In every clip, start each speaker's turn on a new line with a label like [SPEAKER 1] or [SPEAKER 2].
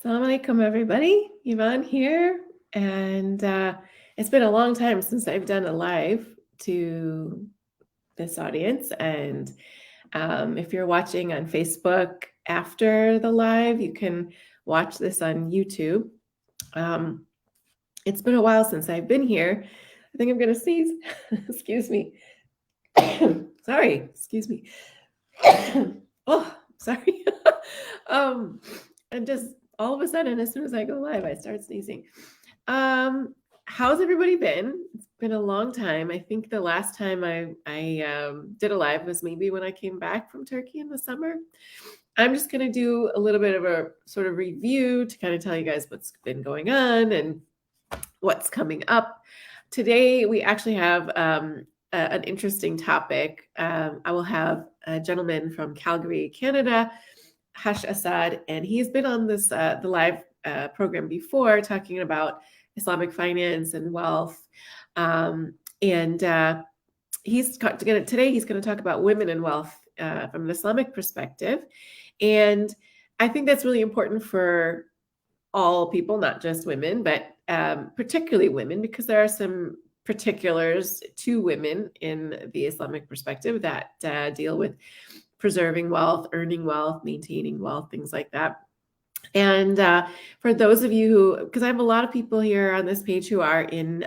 [SPEAKER 1] Assalamu alaikum, everybody. Yvonne here. And it's been a long time since I've done a live to this audience. And if you're watching on Facebook after the live, you can watch this on YouTube. It's been a while since I've been here. I think I'm going to sneeze. Excuse me. Sorry. Excuse me. Oh, sorry. And just all of a sudden, as soon as I go live, I start sneezing. How's everybody been? It's been a long time. I think the last time I did a live was maybe when I came back from Turkey in the summer. I'm just going to do a little bit of a sort of review to kind of tell you guys what's been going on and what's coming up. Today, we actually have an interesting topic. I will have a gentleman from Calgary, Canada, Assad, and he's been on this the live program before, talking about Islamic finance and wealth. Today he's going to talk about women and wealth from an Islamic perspective, and I think that's really important for all people, not just women, but particularly women, because there are some particulars to women in the Islamic perspective that deal with preserving wealth, earning wealth, maintaining wealth, things like that. And for those of you who, because I have a lot of people here on this page who are in,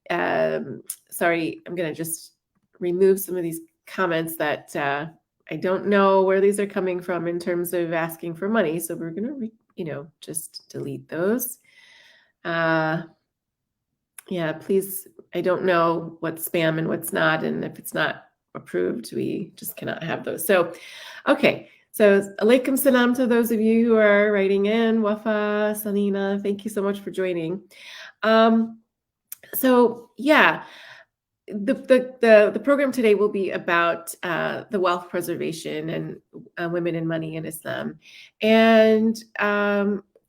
[SPEAKER 1] sorry, I'm going to just remove some of these comments that I don't know where these are coming from in terms of asking for money. So we're going to, just delete those. Yeah, please. I don't know what's spam and what's not. And if it's not approved, we just cannot have those. So, okay. So, alaikum salam to those of you who are writing in. Wafa, Salina, thank you so much for joining. So, yeah, the program today will be about the wealth preservation and women and money in Islam. And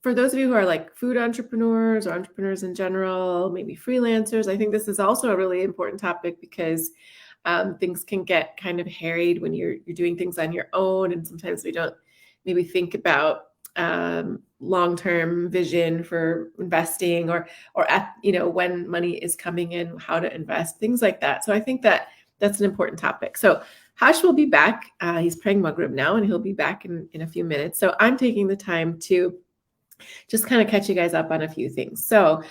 [SPEAKER 1] for those of you who are like food entrepreneurs or entrepreneurs in general, maybe freelancers, I think this is also a really important topic because things can get kind of harried when you're doing things on your own, and sometimes we don't maybe think about long-term vision for investing or when money is coming in, how to invest, things like that. So I think that's an important topic. So Hash will be back. He's praying Maghrib now, and he'll be back in a few minutes. So I'm taking the time to just kind of catch you guys up on a few things. So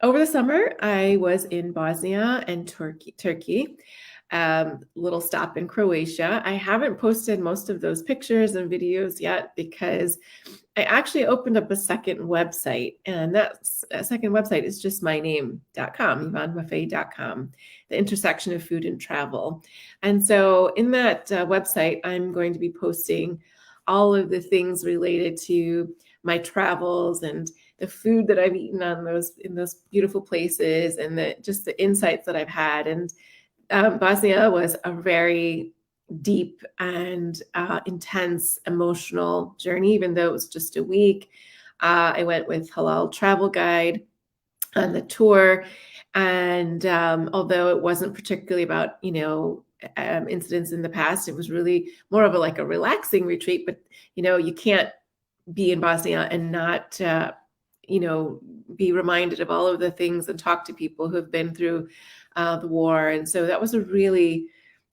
[SPEAKER 1] over the summer, I was in Bosnia and Turkey, little stop in Croatia. I haven't posted most of those pictures and videos yet because I actually opened up a second website, and that second website is just my name.com, YvonneMaffei.com, the intersection of food and travel. And so in that website, I'm going to be posting all of the things related to my travels and the food that I've eaten in those beautiful places, and just the insights that I've had. And Bosnia was a very deep and intense emotional journey, even though it was just a week. I went with Halal Travel Guide on the tour, and although it wasn't particularly about incidents in the past, it was really more of a relaxing retreat. But you can't be in Bosnia and not be reminded of all of the things and talk to people who have been through the war. And so that was a really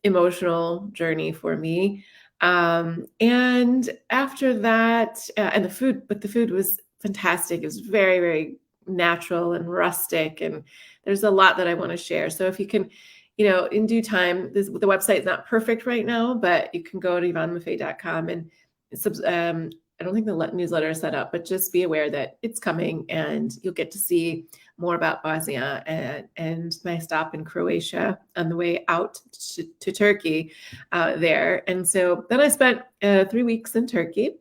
[SPEAKER 1] emotional journey for me. And after that, and the food was fantastic. It was very, very natural and rustic. And there's a lot that I want to share. So if you can, in due time, the website is not perfect right now, but you can go to YvonneMaffei.com and I don't think the newsletter is set up, but just be aware that it's coming, and you'll get to see more about Bosnia and my stop in Croatia on the way out to Turkey there. And so then I spent 3 weeks in Turkey,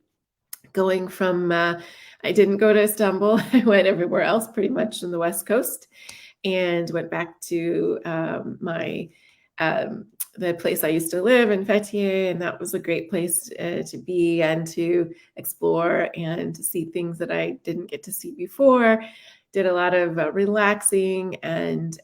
[SPEAKER 1] going from, I didn't go to Istanbul. I went everywhere else, pretty much on the West Coast, and went back to the place I used to live in Fethiye, and that was a great place to be and to explore and to see things that I didn't get to see before. Did a lot of relaxing and,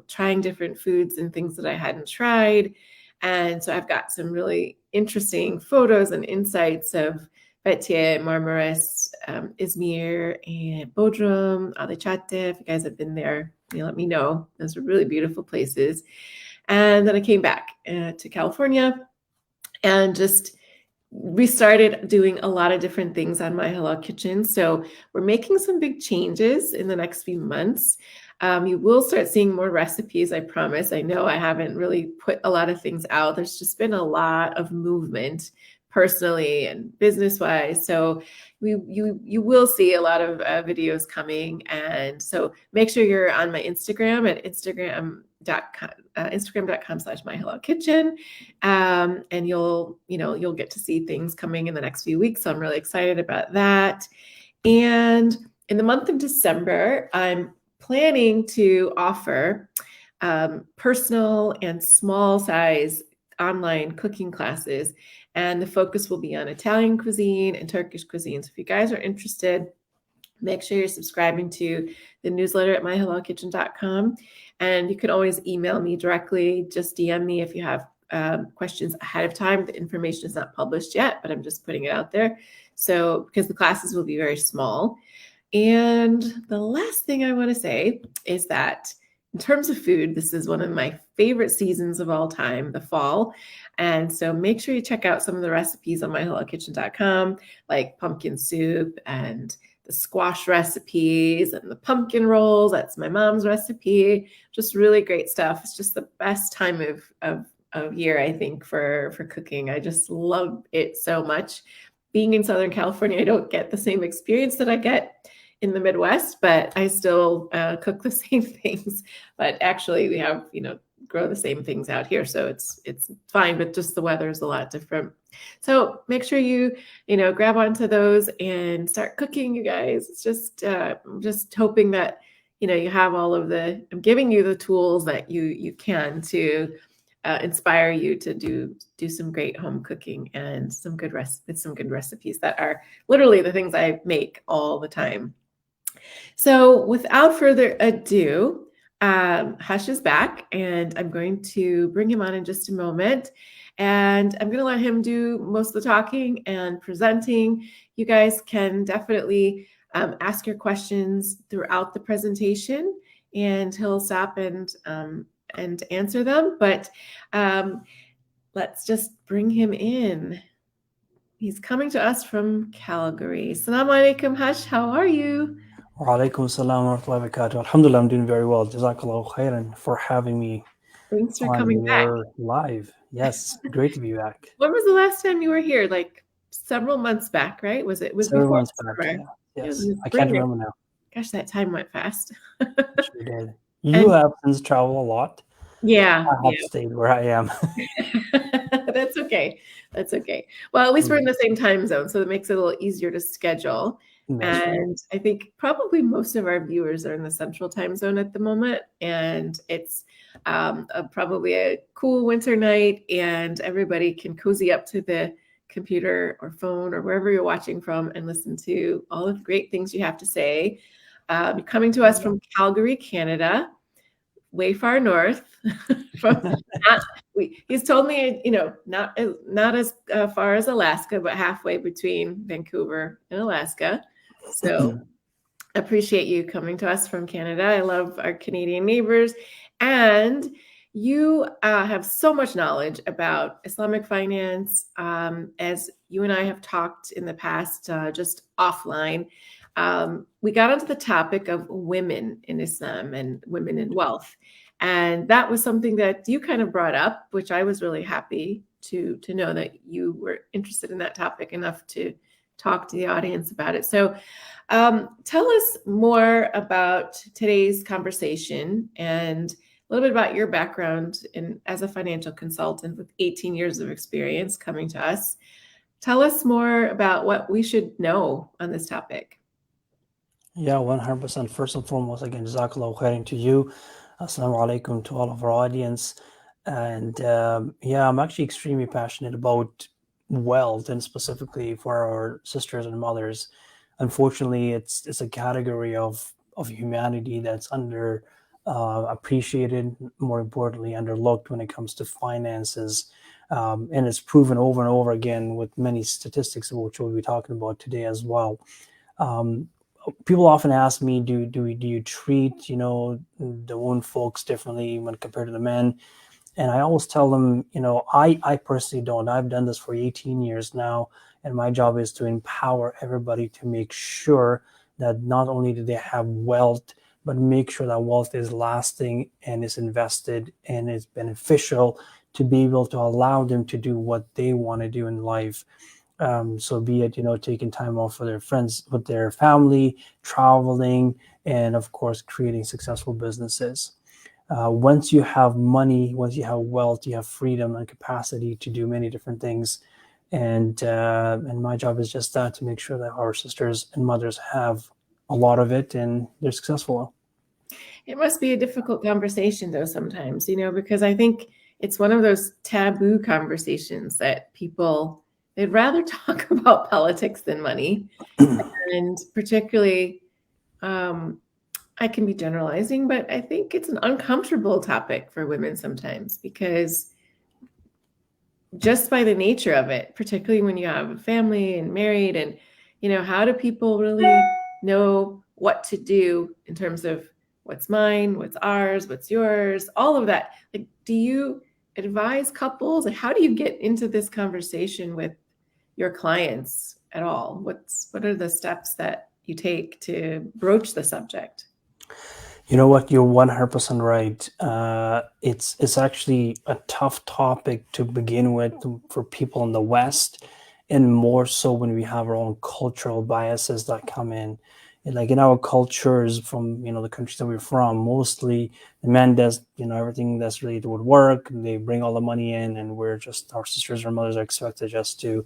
[SPEAKER 1] trying different foods and things that I hadn't tried. And so I've got some really interesting photos and insights of Fethiye, Marmaris, Izmir, and Bodrum, Alicante. If you guys have been there, let me know. Those are really beautiful places. And then I came back to California and just we started doing a lot of different things on My Halal Kitchen. So we're making some big changes in the next few months. You will start seeing more recipes, I promise. I know I haven't really put a lot of things out. There's just been a lot of movement personally and business-wise. So you will see a lot of videos coming. And so make sure you're on my Instagram at instagram.com/myhalalkitchen. And you'll get to see things coming in the next few weeks. So I'm really excited about that. And in the month of December, I'm planning to offer personal and small size online cooking classes. And the focus will be on Italian cuisine and Turkish cuisine. So if you guys are interested, make sure you're subscribing to the newsletter at myhalalkitchen.com. And you can always email me directly. Just DM me if you have questions ahead of time. The information is not published yet, but I'm just putting it out there. So because the classes will be very small. And the last thing I want to say is that in terms of food, this is one of my favorite seasons of all time, the fall. And so make sure you check out some of the recipes on myhalalkitchen.com, like pumpkin soup and the squash recipes and the pumpkin rolls. That's my mom's recipe. Just really great stuff. It's just the best time of year, I think, for cooking. I just love it so much. Being in Southern California, I don't get the same experience that I get in the Midwest, but I still cook the same things. But actually, we have, grow the same things out here. So it's fine, but just the weather is a lot different. So make sure you grab onto those and start cooking, you guys. It's just hoping that, you have all of I'm giving you the tools that you can to inspire you to do some great home cooking and some good recipes that are literally the things I make all the time. So without further ado, Hush is back, and I'm going to bring him on in just a moment. And I'm going to let him do most of the talking and presenting. You guys can definitely ask your questions throughout the presentation, and he'll stop and answer them. But let's just bring him in. He's coming to us from Calgary. Assalamu alaikum, Hush. How are you?
[SPEAKER 2] Wa alaikum assalam wa rahmatullahi wa barakatuh. Alhamdulillah, I'm doing very well. Jazakallahu khairan for having me.
[SPEAKER 1] Thanks for
[SPEAKER 2] on
[SPEAKER 1] coming back.
[SPEAKER 2] your live. Yes, great to be back.
[SPEAKER 1] When was the last time you were here? Like several months back, right? Was
[SPEAKER 2] several
[SPEAKER 1] before
[SPEAKER 2] months back?
[SPEAKER 1] summer?
[SPEAKER 2] Yeah. Yes,
[SPEAKER 1] Yeah,
[SPEAKER 2] I can't remember now.
[SPEAKER 1] Gosh, that time went fast.
[SPEAKER 2] Sure did. You have since traveled a lot.
[SPEAKER 1] Yeah.
[SPEAKER 2] I have stayed where I am.
[SPEAKER 1] That's okay. That's okay. Well, at least we're in the same time zone, so it makes it a little easier to schedule. And I think probably most of our viewers are in the central time zone at the moment. And it's probably a cool winter night, and everybody can cozy up to the computer or phone or wherever you're watching from and listen to all of the great things you have to say. Coming to us from Calgary, Canada, way far north. He's told me, not as far as Alaska, but halfway between Vancouver and Alaska. So appreciate you coming to us from Canada. I love our Canadian neighbors. And you have so much knowledge about Islamic finance. As you and I have talked in the past, just offline, we got onto the topic of women in Islam and women in wealth. And that was something that you kind of brought up, which I was really happy to know that you were interested in that topic enough to talk to the audience about it. So tell us more about today's conversation and a little bit about your background as a financial consultant with 18 years of experience coming to us. Tell us more about what we should know on this topic.
[SPEAKER 2] Yeah, 100%. First and foremost, again, Jazakallahu khairan to you. Assalamu alaikum to all of our audience. And I'm actually extremely passionate about wealth, and specifically for our sisters and mothers. Unfortunately, it's a category of humanity that's appreciated, more importantly, underlooked when it comes to finances. And it's proven over and over again with many statistics, which we'll be talking about today as well. Um, People often ask me, do you treat the women folks differently when compared to the men? And I always tell them, I personally don't. I've done this for 18 years now, and my job is to empower everybody to make sure that not only do they have wealth, but make sure that wealth is lasting and is invested and is beneficial to be able to allow them to do what they want to do in life. So be it, taking time off for their friends, with their family, traveling, and of course, creating successful businesses. Once you have money, once you have wealth, you have freedom and capacity to do many different things. And my job is just that, to make sure that our sisters and mothers have a lot of it and they're successful.
[SPEAKER 1] It must be a difficult conversation, though, sometimes, because I think it's one of those taboo conversations that people, they'd rather talk about politics than money. And particularly, I can be generalizing, but I think it's an uncomfortable topic for women sometimes because just by the nature of it, particularly when you have a family and married, and how do people really know what to do in terms of what's mine, what's ours, what's yours, all of that. Like, do you advise couples? Like, how do you get into this conversation with your clients at all? What are the steps that you take to broach the subject?
[SPEAKER 2] You know what? You're 100% right. It's actually a tough topic to begin with for people in the West, and more so when we have our own cultural biases that come in. And like in our cultures, from the countries that we're from, mostly the man does everything that's related with work. They bring all the money in, and we're just, our sisters or mothers are expected just to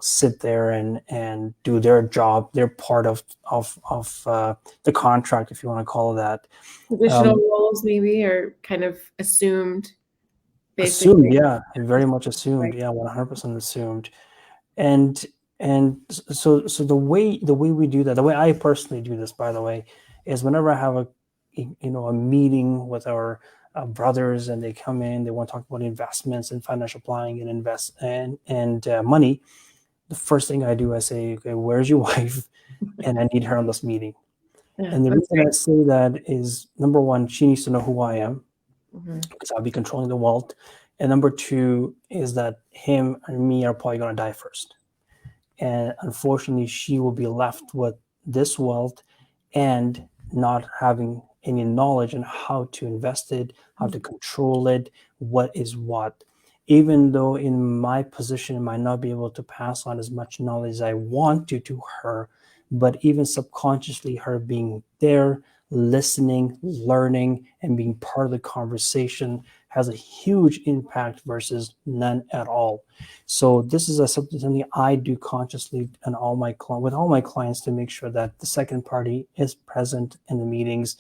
[SPEAKER 2] sit there and do their job, their part of the contract, if you want to call it that.
[SPEAKER 1] Traditional
[SPEAKER 2] Um,
[SPEAKER 1] roles maybe are kind of assumed,
[SPEAKER 2] Assumed,
[SPEAKER 1] basically.
[SPEAKER 2] yeah, very much assumed, yeah, 100% assumed. And so the way we do that, the way I personally do this, by the way, is whenever I have a meeting with our brothers, and they come in, they want to talk about investments and financial planning and invest and money. The first thing I do, I say, okay, where's your wife? And I need her on this meeting.
[SPEAKER 1] Yeah,
[SPEAKER 2] And the
[SPEAKER 1] that's
[SPEAKER 2] reason I say that is, number one, she needs to know who I am,
[SPEAKER 1] great. Mhm.
[SPEAKER 2] because I'll be controlling the wealth. And number two is that him and me are probably going to die first. And unfortunately, she will be left with this wealth and not having any knowledge on how to invest it, how to control it, what is what. Even though in my position, I might not be able to pass on as much knowledge as I want to her, but even subconsciously, her being there, listening, learning, and being part of the conversation has a huge impact versus none at all. So this is something I do consciously and with all my clients, to make sure that the second party is present in the meetings.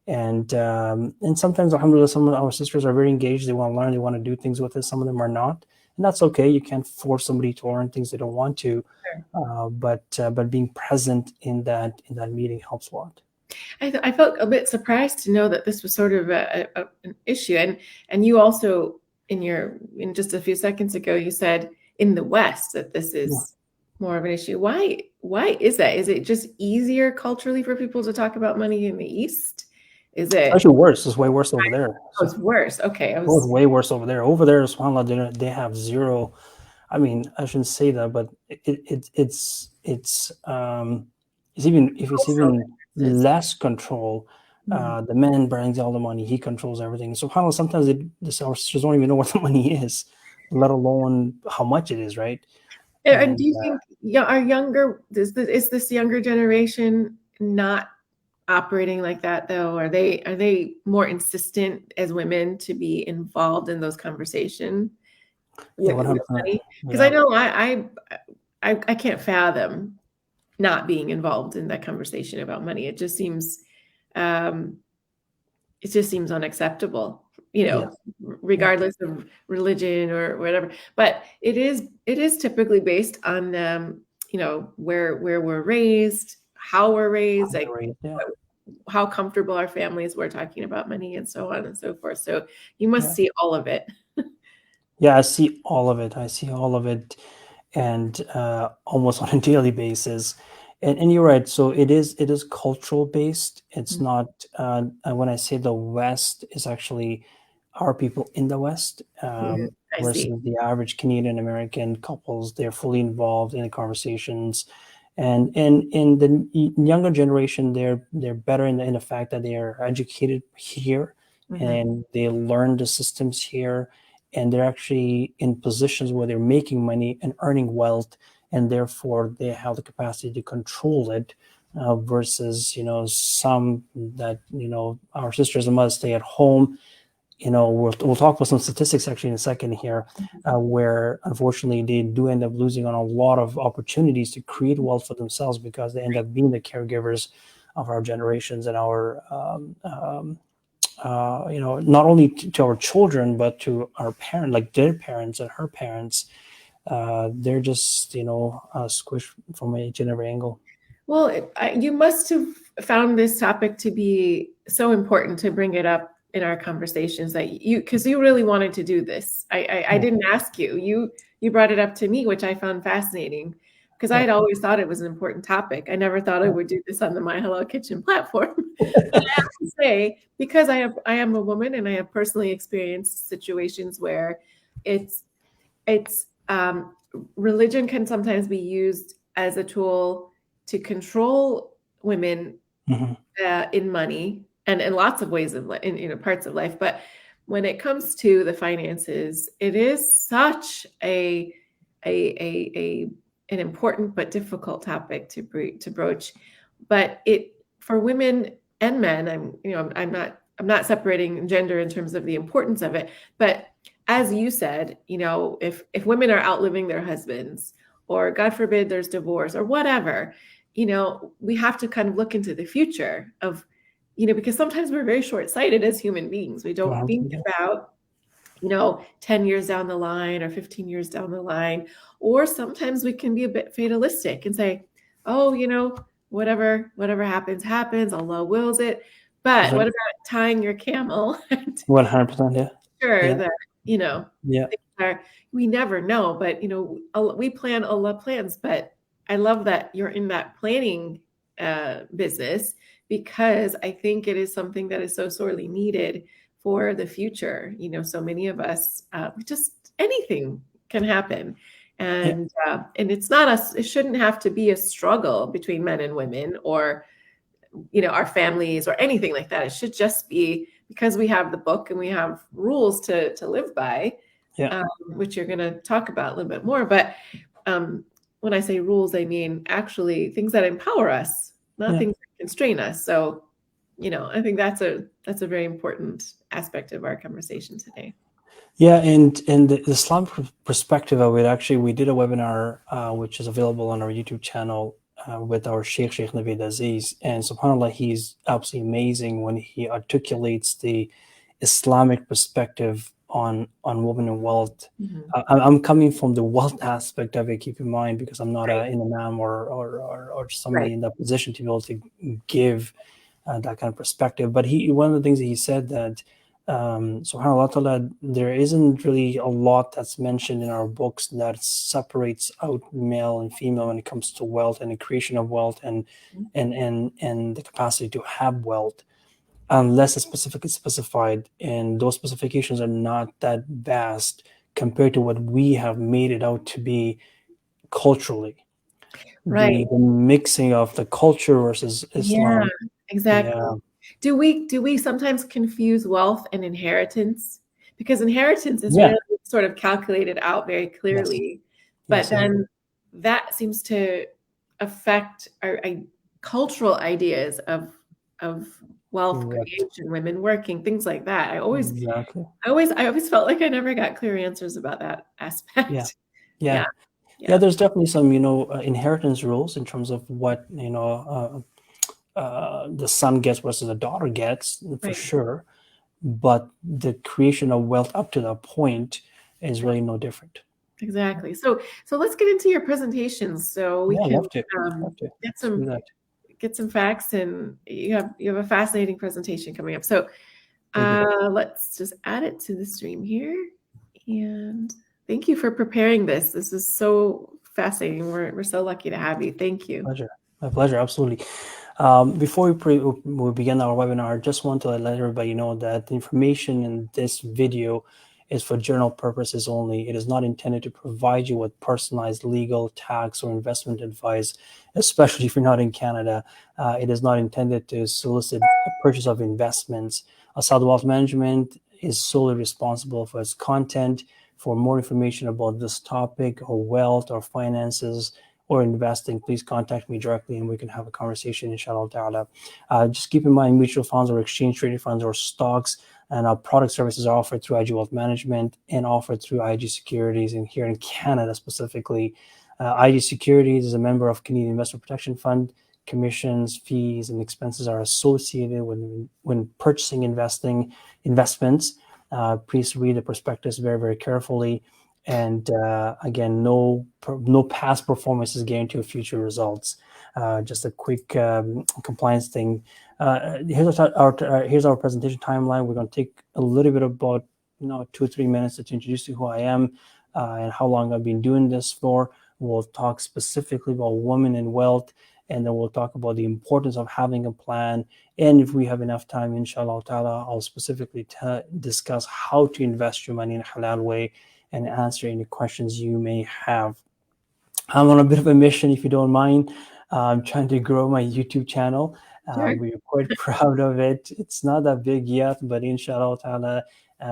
[SPEAKER 2] And sometimes, alhamdulillah, some of our sisters are very engaged. They want to learn. They want to do things with it. Some of them are not, and that's okay. You can't force somebody to learn things they don't want to.
[SPEAKER 1] Sure.
[SPEAKER 2] But being present in that meeting helps a lot.
[SPEAKER 1] I felt a bit surprised to know that this was sort of an issue, and you also in just a few seconds ago you said in the West that this
[SPEAKER 2] Yeah.
[SPEAKER 1] is more of an issue. Why is that? Is it just easier culturally for people to talk about money in the East? Is
[SPEAKER 2] It's
[SPEAKER 1] it?
[SPEAKER 2] actually worse. It's way worse over there.
[SPEAKER 1] Oh,
[SPEAKER 2] So,
[SPEAKER 1] it's worse. Okay, I
[SPEAKER 2] oh, it's
[SPEAKER 1] was.
[SPEAKER 2] way worse over there. Over there, subhanAllah, they have zero. I mean, I shouldn't say that, but it's even, if it's
[SPEAKER 1] Cultural
[SPEAKER 2] even
[SPEAKER 1] differences.
[SPEAKER 2] less control.
[SPEAKER 1] Mhm.
[SPEAKER 2] The man brings all the money; he controls everything. So, subhanAllah, sometimes our sisters don't even know what the money is, let alone how much it is, right?
[SPEAKER 1] And
[SPEAKER 2] And
[SPEAKER 1] do you think, yeah, is this younger generation not operating like that though? Are they more insistent as women to be involved in those conversations
[SPEAKER 2] yeah,
[SPEAKER 1] with
[SPEAKER 2] 100%.
[SPEAKER 1] money? Because I
[SPEAKER 2] Yeah,
[SPEAKER 1] know I can't fathom not being involved in that conversation about money. Um, it just seems unacceptable,
[SPEAKER 2] yeah, yeah,
[SPEAKER 1] regardless of religion or whatever. But it is typically based on where we're raised, how we're raised, like
[SPEAKER 2] right, yeah,
[SPEAKER 1] how comfortable our families were talking about money and so on and so forth. So you must
[SPEAKER 2] Yeah.
[SPEAKER 1] see all of it.
[SPEAKER 2] Yeah, I see all of it. I see all of it, and almost on a daily basis. And you're right. So it is cultural based. It's not. When I say the West, is actually our people in the West,
[SPEAKER 1] Mhm. I see.
[SPEAKER 2] versus the average Canadian American couples. They're fully involved in the conversations, and in the younger generation, they're better in the fact that they are educated here,
[SPEAKER 1] Mhm.
[SPEAKER 2] and they learn the systems here, and they're actually in positions where they're making money and earning wealth, and therefore they have the capacity to control it, versus some that our sisters and mothers stay at home. We'll talk about some statistics actually in a second here, where unfortunately they do end up losing on a lot of opportunities to create wealth for themselves because they end up being the caregivers of our generations and our not only to our children, but to our parent, like their parents and her parents. They're just, squished from each and every angle.
[SPEAKER 1] Well, you must have found this topic to be so important to bring it up in our conversations that because you really wanted to do this. I
[SPEAKER 2] Yeah,
[SPEAKER 1] didn't ask you. You brought it up to me, which I found fascinating because I
[SPEAKER 2] yeah,
[SPEAKER 1] had always thought it was an important topic. I never thought I would do this on the My Hello Kitchen platform. But I have to say, because I am a woman and I have personally experienced situations where it's it's religion can sometimes be used as a tool to control women
[SPEAKER 2] hmm,
[SPEAKER 1] in money and in lots of ways of in parts of life. But when it comes to the finances, it is such a an important but difficult topic to broach. But it for women and men, I'm not separating gender in terms of the importance of it, but as you said, if women are outliving their husbands, or God forbid there's divorce or whatever, we have to kind of look into the future of, because sometimes we're very short-sighted as human beings. We don't think
[SPEAKER 2] 100%.
[SPEAKER 1] about, 10 years down the line or 15 years down the line. Or sometimes we can be a bit fatalistic and say, oh, whatever happens, happens, Allah wills it.
[SPEAKER 2] That's
[SPEAKER 1] But
[SPEAKER 2] right.
[SPEAKER 1] what about tying your camel and
[SPEAKER 2] 100%. Yeah,
[SPEAKER 1] sure
[SPEAKER 2] yeah,
[SPEAKER 1] that, you know,
[SPEAKER 2] yeah,
[SPEAKER 1] things are, we never know, but we plan, Allah plans. But I love that you're in that planning business, because I think it is something that is so sorely needed for the future. So many of us, just anything can happen.
[SPEAKER 2] yeah,
[SPEAKER 1] And it's not us, it shouldn't have to be a struggle between men and women, or our families or anything like that. It should just be because we have the book and we have rules to live by,
[SPEAKER 2] yeah,
[SPEAKER 1] which you're going to talk about a little bit more. But um, when I say rules, I mean actually things that empower us, not
[SPEAKER 2] yeah.
[SPEAKER 1] things that constrain us. So, I think that's a very important aspect of our conversation today.
[SPEAKER 2] Yeah, and the Islam perspective of it, actually, we did a webinar, which is available on our YouTube channel, with our Sheikh Naveed Aziz. And subhanAllah, he's absolutely amazing when he articulates the Islamic perspective on women and wealth.
[SPEAKER 1] Mhm.
[SPEAKER 2] I'm coming from the wealth aspect of it, keep in mind, because I'm not
[SPEAKER 1] Right,
[SPEAKER 2] an imam or
[SPEAKER 1] right.
[SPEAKER 2] somebody in that position to be able to give that kind of perspective. But one of the things that he said that, subhanAllah ta'ala, there isn't really a lot that's mentioned in our books that separates out male and female when it comes to wealth and the creation of wealth, and the capacity to have wealth, unless it's specifically specified, and those specifications are not that vast compared to what we have made it out to be culturally.
[SPEAKER 1] Right.
[SPEAKER 2] The mixing of the culture versus
[SPEAKER 1] Yeah,
[SPEAKER 2] Islam. Yeah,
[SPEAKER 1] exactly. Do we sometimes confuse wealth and inheritance? Because inheritance is
[SPEAKER 2] yeah,
[SPEAKER 1] really sort of calculated out very
[SPEAKER 2] yes,
[SPEAKER 1] clearly, but
[SPEAKER 2] yes,
[SPEAKER 1] then that seems to affect our cultural ideas of wealth
[SPEAKER 2] correct.
[SPEAKER 1] creation, women working, things like that.
[SPEAKER 2] Exactly.
[SPEAKER 1] I always felt like I never got clear answers about that
[SPEAKER 2] Yeah.
[SPEAKER 1] aspect.
[SPEAKER 2] Yeah.
[SPEAKER 1] Yeah,
[SPEAKER 2] Yeah.
[SPEAKER 1] yeah,
[SPEAKER 2] There's definitely some, inheritance rules in terms of what, the son gets versus the daughter gets, for
[SPEAKER 1] right.
[SPEAKER 2] sure. But the creation of wealth up to that point is really no different.
[SPEAKER 1] Exactly. So let's get into your presentations so we
[SPEAKER 2] Yeah,
[SPEAKER 1] can
[SPEAKER 2] love to. Love to.
[SPEAKER 1] get
[SPEAKER 2] Let's do
[SPEAKER 1] some
[SPEAKER 2] that.
[SPEAKER 1] get some facts, and you have a fascinating presentation coming up. So
[SPEAKER 2] Thank you.
[SPEAKER 1] let's just add it to the stream here. And thank you for preparing this. This is so fascinating. We're so lucky to have you. Thank you.
[SPEAKER 2] Pleasure. My pleasure. Absolutely. Before we begin our webinar, I just want to let everybody know that the information in this video is for general purposes only. It is not intended to provide you with personalized legal, tax, or investment advice, especially if you're not in Canada. It is not intended to solicit a purchase of investments. Assad Wealth Management is solely responsible for its content. For more information about this topic or wealth or finances or investing, please contact me directly and we can have a conversation, inshallah ta'ala. Just keep in mind, mutual funds or exchange traded funds or stocks and our product services are offered through IG Wealth Management and offered through IG Securities, and here in Canada specifically. IG Securities is a member of Canadian Investor Protection Fund. Commissions, fees, and expenses are associated when purchasing investments. Please read the prospectus very, very carefully. And again, no past performance is guaranteed of future results. Just a quick compliance thing. Here's our presentation timeline. We're going to take a little bit about 2 or 3 minutes to introduce you who I am and how long I've been doing this for. We'll talk specifically about women and wealth, and then we'll talk about the importance of having a plan. And if we have enough time, inshallah ta'ala, I'll specifically discuss how to invest your money in a halal way and answer any questions you may have. I'm on a bit of a mission, if you don't mind. I'm trying to grow my YouTube channel.
[SPEAKER 1] Sure.
[SPEAKER 2] We're quite proud of it. It's not that big yet, but inshallah ta'ala,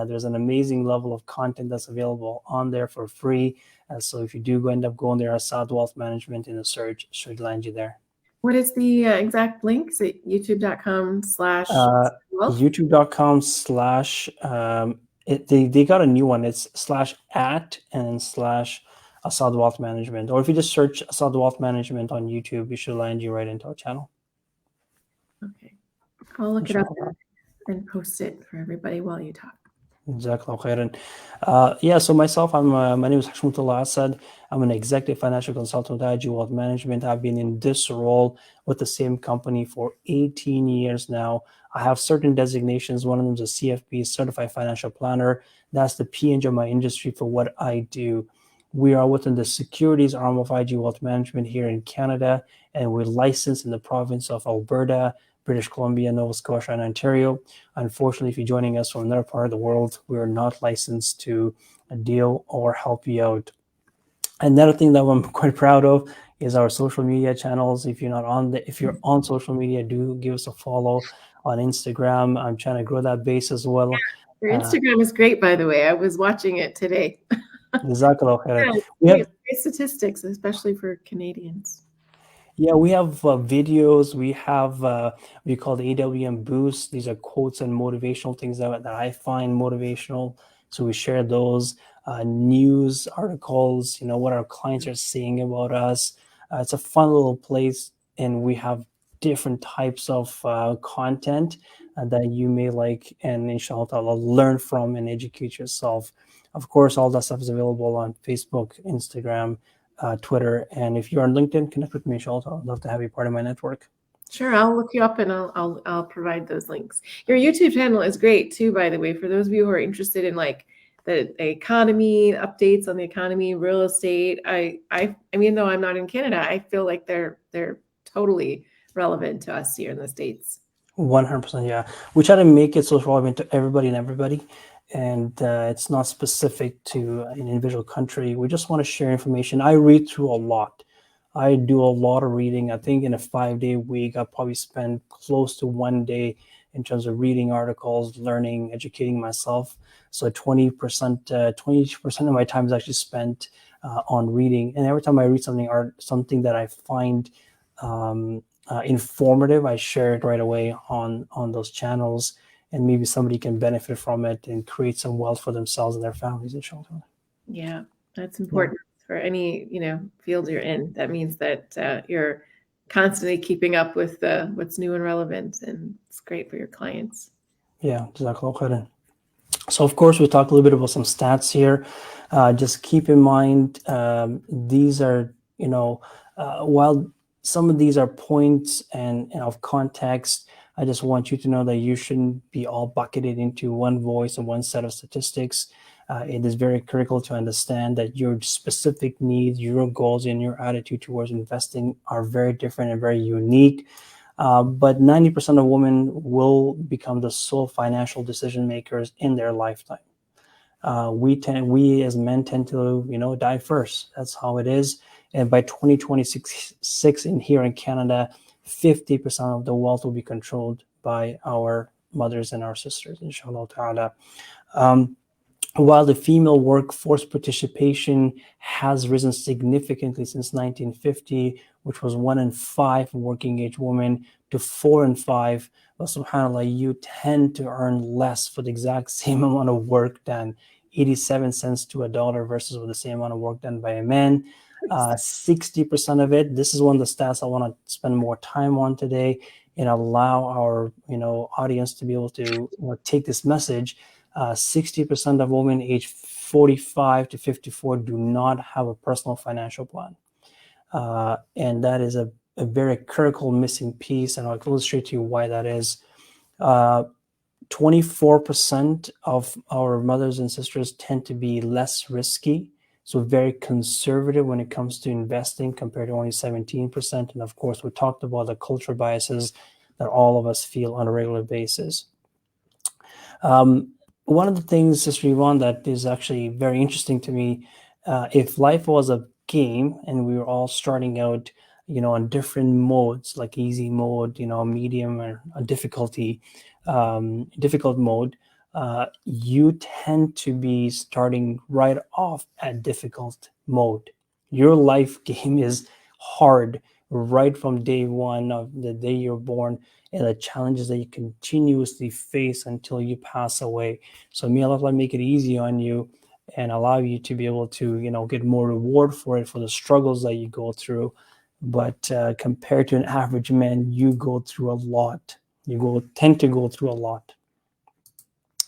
[SPEAKER 2] there's an amazing level of content that's available on there for free. So if you do end up going there, Assad Wealth Management in a search should land you there.
[SPEAKER 1] What is the exact link? Is it youtube.com/wealth?
[SPEAKER 2] youtube.com/ they got a new one. It's /@ and then /Assad Wealth Management. Or if you just search Assad Wealth Management on YouTube, it should land you right into our channel.
[SPEAKER 1] Okay. I'll look it up and post it for everybody while you talk.
[SPEAKER 2] Jazakallah khairan. So myself, my name is Hashmutullah Assad. I'm an executive financial consultant with IG Wealth Management. I've been in this role with the same company for 18 years now. I have certain designations. One of them is a CFP, Certified Financial Planner. That's the PNG of my industry for what I do. We are within the securities arm of IG Wealth Management here in Canada, and we're licensed in the province of Alberta, British Columbia, Nova Scotia, and Ontario. Unfortunately, if you're joining us from another part of the world, we are not licensed to deal or help you out. Another thing that I'm quite proud of is our social media channels. If you're on social media, do give us a follow on Instagram. I'm trying to grow that base as well.
[SPEAKER 1] Your Instagram is great, by the way. I was watching it today.
[SPEAKER 2] Jazakallah khairan.
[SPEAKER 1] We have great statistics, especially for Canadians.
[SPEAKER 2] Yeah, we have videos. We have we call the AWM boosts. These are quotes and motivational things that I find motivational. So we share those news articles, what our clients are saying about us. It's a fun little place, and we have different types of content that you may like, and inshallah learn from and educate yourself. Of course, all that stuff is available on Facebook, Instagram, Twitter, and if you're on LinkedIn, connect with me, inshallah. I'd love to have you part of my network.
[SPEAKER 1] Sure, I'll look you up and I'll provide those links. Your YouTube channel is great too, by the way, for those of you who are interested in like the economy, updates on the economy, real estate. I mean, though I'm not in Canada, I feel like they're totally relevant to us here in the States.
[SPEAKER 2] 100%, yeah. We try to make it so it's relevant to everybody and everybody. And it's not specific to an individual country. We just want to share information. I read through a lot. I do a lot of reading. I think in a 5-day week, I probably spend close to 1 day in terms of reading articles, learning, educating myself. So 20% of my time is actually spent on reading. And every time I read something that I find informative, I share it right away on those channels. And maybe somebody can benefit from it and create some wealth for themselves and their families, inshallah.
[SPEAKER 1] Yeah, that's important for any field you're in. That means that you're constantly keeping up with what's new and relevant, and it's great for your clients.
[SPEAKER 2] Yeah, jazakallah khairan. So of course, we'll talk a little bit about some stats here. Just keep in mind, these are, while some of these are points and of context. I just want you to know that you shouldn't be all bucketed into one voice and one set of statistics. It is very critical to understand that your specific needs, your goals, and your attitude towards investing are very different and very unique. But 90% of women will become the sole financial decision makers in their lifetime. We as men tend to, die first. That's how it is. And by 2026 in here in Canada, 50% of the wealth will be controlled by our mothers and our sisters, inshallah ta'ala. While the female workforce participation has risen significantly since 1950, which was 1 in 5 working age women to 4 in 5, well, subhanAllah, you tend to earn less for the exact same amount of work done, 87 cents to a dollar versus with the same amount of work done by a man. 60% of it, this is one of the stats I want to spend more time on today and allow our audience to be able to take this message. 60% of women aged 45 to 54 do not have a personal financial plan. And that is a very critical missing piece, and I'll illustrate to you why that is. 24% of our mothers and sisters tend to be less risky, so very conservative when it comes to investing compared to only 17%. And of course, we talked about the cultural biases that all of us feel on a regular basis. One of the things, Sister Yvonne, that is actually very interesting to me, if life was a game and we were all starting out, on different modes, like easy mode, medium or a difficult mode, you tend to be starting right off at difficult mode. Your life game is hard right from day one of the day you're born, and the challenges that you continuously face until you pass away. So may Allah make it easy on you and allow you to be able to, get more reward for it, for the struggles that you go through. But compared to an average man, you go through a lot. Tend to go through a lot.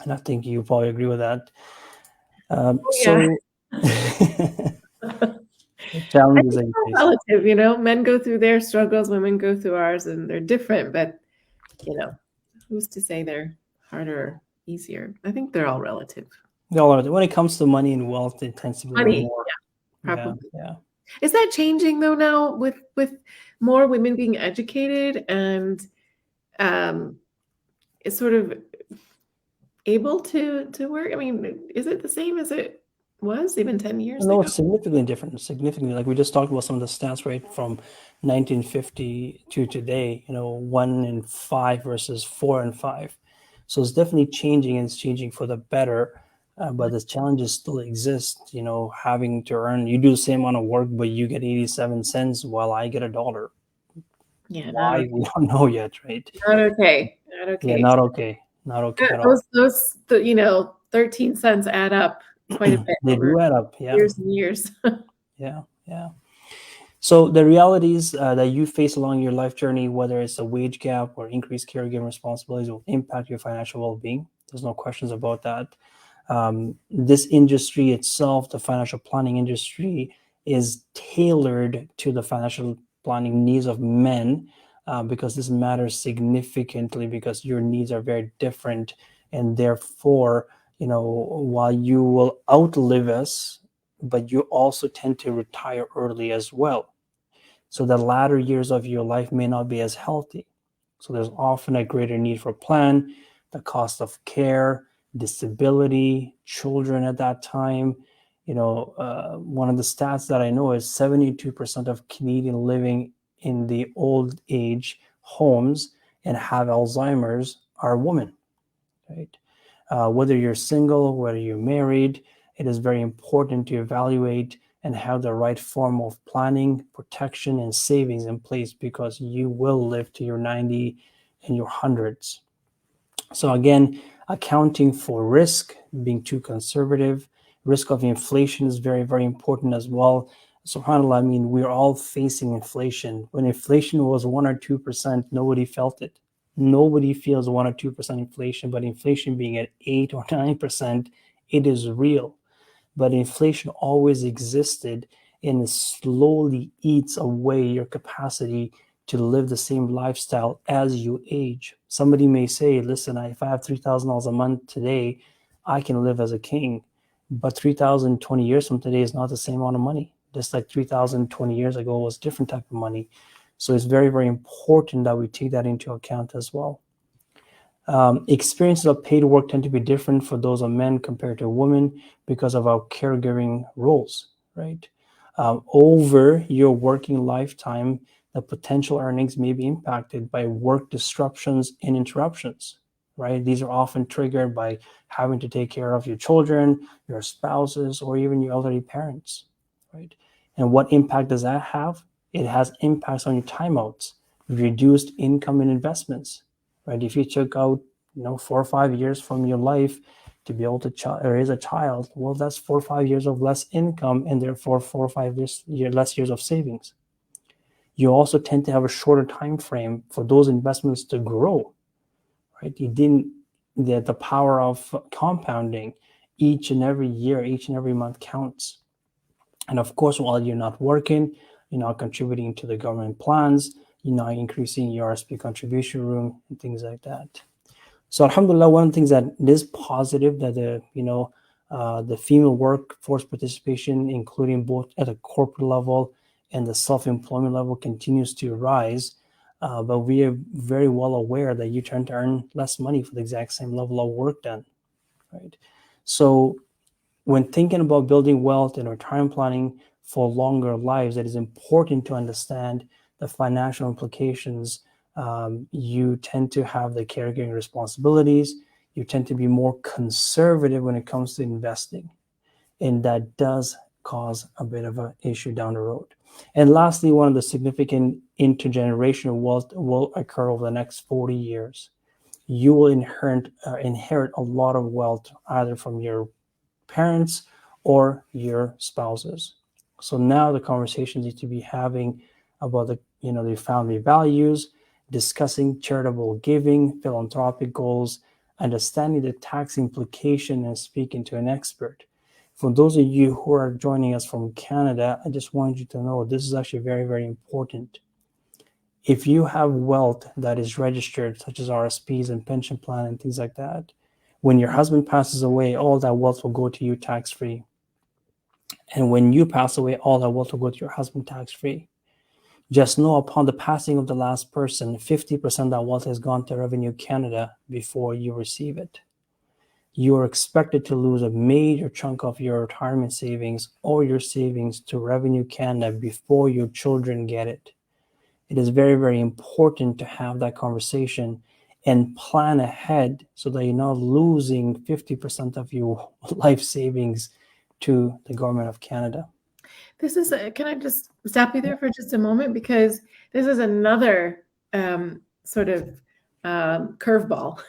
[SPEAKER 2] And I think you probably agree with that.
[SPEAKER 1] Yeah.
[SPEAKER 2] So the challenges that you face.
[SPEAKER 1] Relative, men go through their struggles, women go through ours, and they're different, but who's to say they're harder or easier? I think they're all relative.
[SPEAKER 2] When it comes to money and wealth, it tends to be
[SPEAKER 1] Money,
[SPEAKER 2] more.
[SPEAKER 1] yeah, probably.
[SPEAKER 2] Yeah.
[SPEAKER 1] Is that changing though now with more women being educated and is sort of able to work? I mean, is it the same as it was even 10 years ago?
[SPEAKER 2] No, it's significantly different. Significantly, like we just talked about some of the stats, right, from 1950 to today. 1 in 5 versus 4 in 5. So it's definitely changing, and it's changing for the better. But the challenges still exist. Having to earn, you do the same amount of work, but you get 87 cents while I get $1.
[SPEAKER 1] Yeah,
[SPEAKER 2] Why? We don't know yet, right?
[SPEAKER 1] Not okay. Not okay.
[SPEAKER 2] Yeah, not okay. Not okay at all.
[SPEAKER 1] Those 13 cents add up quite a bit.
[SPEAKER 2] They do add up. Yeah.
[SPEAKER 1] Years and years.
[SPEAKER 2] Yeah. So the realities that you face along your life journey, whether it's a wage gap or increased caregiving responsibilities, will impact your financial well-being. There's no questions about that. This industry itself, the financial planning industry, is tailored to the financial planning needs of men, because this matters significantly, because your needs are very different, and therefore, while you will outlive us, but you also tend to retire early as well. So the latter years of your life may not be as healthy. So there's often a greater need for a plan, the cost of care, disability, children at that time. One of the stats that I know is 72% of Canadian living in the old age homes and have Alzheimer's are women, right? Whether you're single, whether you're married, it is very important to evaluate and have the right form of planning, protection, and savings in place, because you will live to your 90 and your hundreds. So again, accounting for risk, being too conservative, risk of inflation is very, very important as well. SubhanAllah, I mean, we're all facing inflation. When inflation was 1 or 2%, nobody felt it. Nobody feels 1 or 2% inflation, but inflation being at 8 or 9%, it is real. But inflation always existed, and it slowly eats away your capacity to live the same lifestyle as you age. Somebody may say, listen, if I have $3,000 a month today, I can live as a king. But 3,020 years from today is not the same amount of money. Just like 3,020 years ago was different type of money. So it's very, very important that we take that into account as well. Experiences of paid work tend to be different for those of men compared to women because of our caregiving roles, right? Over your working lifetime, the potential earnings may be impacted by work disruptions and interruptions, right? These are often triggered by having to take care of your children, your spouses, or even your elderly parents, right? And what impact does that have? It has impacts on your timeouts, reduced income and investments, right? If you took out, 4 or 5 years from your life to be able to raise a child, well, that's 4 or 5 years of less income and therefore 4 or 5 years less years of savings. You also tend to have a shorter time frame for those investments to grow, right? You didn't the power of compounding each and every year, each and every month counts. And of course, while you're not working, you're not contributing to the government plans, you're not increasing your RSP contribution room and things like that. So alhamdulillah, one of the things that is positive that the female workforce participation, including both at a corporate level and the self-employment level, continues to rise. But we are very well aware that you tend to earn less money for the exact same level of work done, right? So when thinking about building wealth and retirement planning for longer lives, it is important to understand the financial implications. You tend to have the caregiving responsibilities. You tend to be more conservative when it comes to investing. And that does cause a bit of an issue down the road. And lastly, one of the significant intergenerational wealth will occur over the next 40 years. You will inherit a lot of wealth either from your parents or your spouses. So now the conversations need to be having about the family values, discussing charitable giving, philanthropic goals, understanding the tax implication, and speaking to an expert. For those of you who are joining us from Canada, I just want you to know this is actually very, very important. If you have wealth that is registered, such as RSPs and pension plan and things like that, when your husband passes away, all that wealth will go to you tax-free. And when you pass away, all that wealth will go to your husband tax-free. Just know upon the passing of the last person, 50% of that wealth has gone to Revenue Canada before you receive it. You are expected to lose a major chunk of your retirement savings or your savings to Revenue Canada before your children get it. It is very, very important to have that conversation and plan ahead so that you're not losing 50% of your life savings to the government of Canada.
[SPEAKER 1] Can I just stop you there for just a moment? Because this is another sort of curveball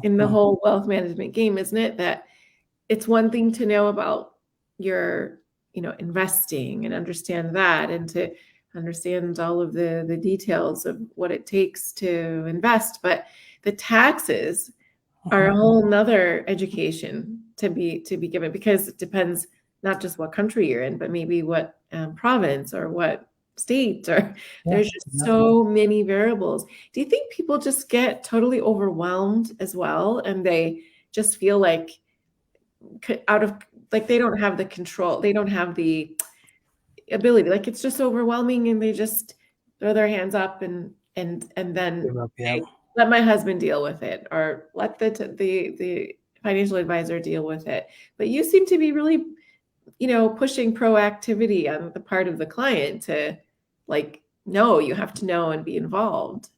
[SPEAKER 1] in the whole wealth management game, isn't it? That it's one thing to know about your, investing and understand that, and to understand all of the details of what it takes to invest. But the taxes are a whole nother education to be given, because it depends not just what country you're in, but maybe what province or what state, or there's just so many variables. Do you think people just get totally overwhelmed as well, and they just feel like they don't have the control, they don't have the ability, like it's just overwhelming, and they just throw their hands up and then say, let my husband deal with it, or let the financial advisor deal with it. But you seem to be really, pushing proactivity on the part of the client to, like, no, you have to know and be involved.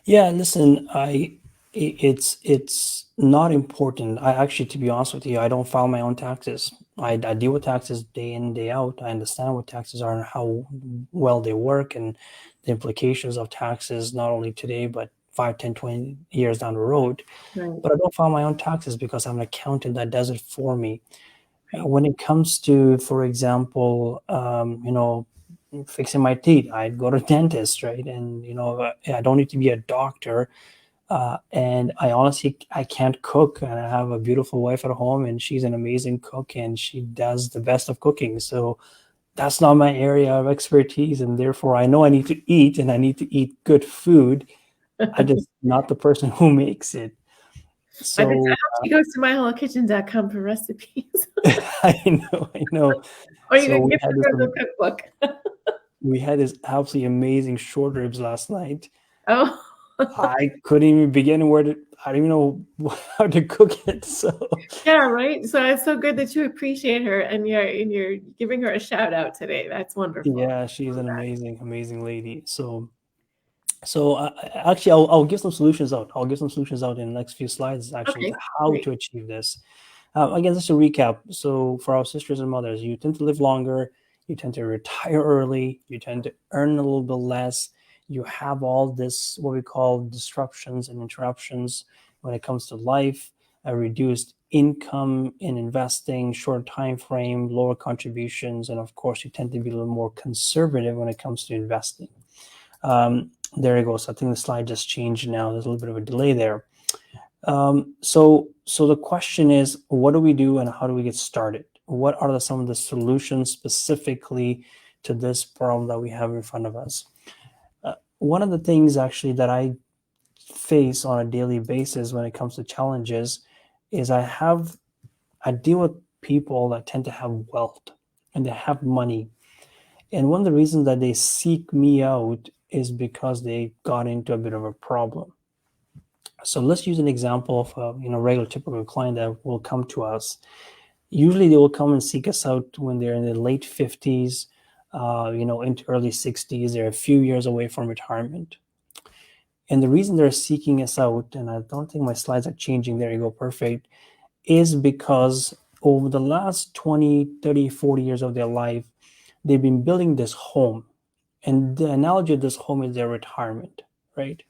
[SPEAKER 2] Yeah, listen, it's not important. I actually, to be honest with you, I don't file my own taxes. I deal with taxes day in, day out. I understand what taxes are and how well they work and the implications of taxes, not only today, but 5, 10, 20 years down the road.
[SPEAKER 1] Right.
[SPEAKER 2] But I don't file my own taxes because I'm an accountant that does it for me.
[SPEAKER 1] Right.
[SPEAKER 2] When it comes to, for example, fixing my teeth, I'd go to dentist, right? And, I don't need to be a doctor. And I honestly, I can't cook, and I have a beautiful wife at home, and she's an amazing cook, and she does the best of cooking. So that's not my area of expertise, and therefore I know I need to eat and I need to eat good food. I just not the person who makes it.
[SPEAKER 1] I bet I
[SPEAKER 2] So
[SPEAKER 1] hope she goes to myhellokitchen.com for recipes.
[SPEAKER 2] I know.
[SPEAKER 1] Or you
[SPEAKER 2] So
[SPEAKER 1] can give her the cookbook.
[SPEAKER 2] we had this absolutely amazing short ribs last night.
[SPEAKER 1] Oh.
[SPEAKER 2] I couldn't even begin where to. I don't even know how to cook it. So
[SPEAKER 1] Yeah, right. So it's so good that you appreciate her and you're giving her a shout out today. That's wonderful.
[SPEAKER 2] yeah, she's an amazing, amazing lady. So actually, I'll give some solutions out. I'll give some solutions out in the next few slides, actually, to
[SPEAKER 1] Okay,
[SPEAKER 2] how
[SPEAKER 1] great.
[SPEAKER 2] to achieve this. Again, just to recap. So for our sisters and mothers, you tend to live longer, you tend to retire early, you tend to earn a little bit less. You have all this what we call disruptions and interruptions when it comes to life, a reduced income in investing, short time frame, lower contributions, and of course, you tend to be a little more conservative when it comes to investing. There you go. So I think the slide just changed now. There's a little bit of a delay there. So the question is, what do we do and how do we get started? What are some of the solutions specifically to this problem that we have in front of us? One of the things actually that I face on a daily basis when it comes to challenges is I deal with people that tend to have wealth and they have money. And one of the reasons that they seek me out is because they got into a bit of a problem. So let's use an example of a regular typical client that will come to us. Usually they will come and seek us out when they're in the late 50s, into early 60s. They're a few years away from retirement. And the reason they're seeking us out, and I don't think my slides are changing, there you go, perfect, is because over the last 20, 30, 40 years of their life, they've been building this home. And the analogy of this home is their retirement, right?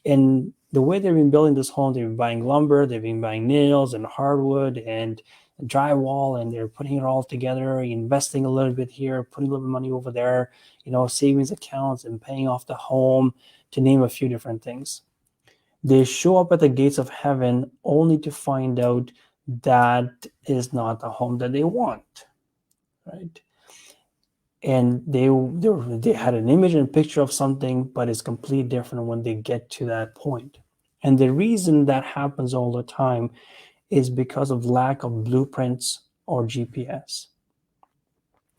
[SPEAKER 2] And the way they've been building this home, they've been buying lumber, they've been buying nails and hardwood and drywall, and they're putting it all together, investing a little bit here, putting a little bit of money over there, savings accounts and paying off the home, to name a few different things. They show up at the gates of heaven only to find out that is not the home that they want, right? And they had an image and a picture of something, but it's completely different when they get to that point. And the reason that happens all the time is because of lack of blueprints or GPS.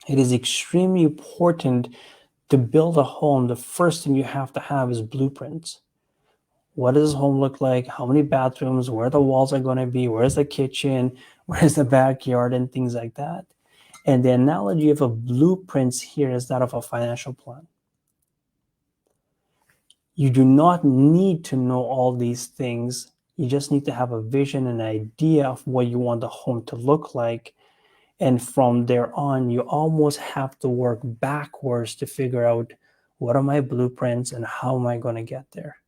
[SPEAKER 2] It is extremely important to build a home. The first thing you have to have is blueprints. What does this home look like? How many bathrooms? Where the walls are going to be? Where's the kitchen? Where's the backyard? And things like that. And the analogy of a blueprints here is that of a financial plan. You do not need to know all these things. You just need to have a vision and idea of what you want the home to look like. And from there on, you almost have to work backwards to figure out what are my blueprints and how am I going to get there.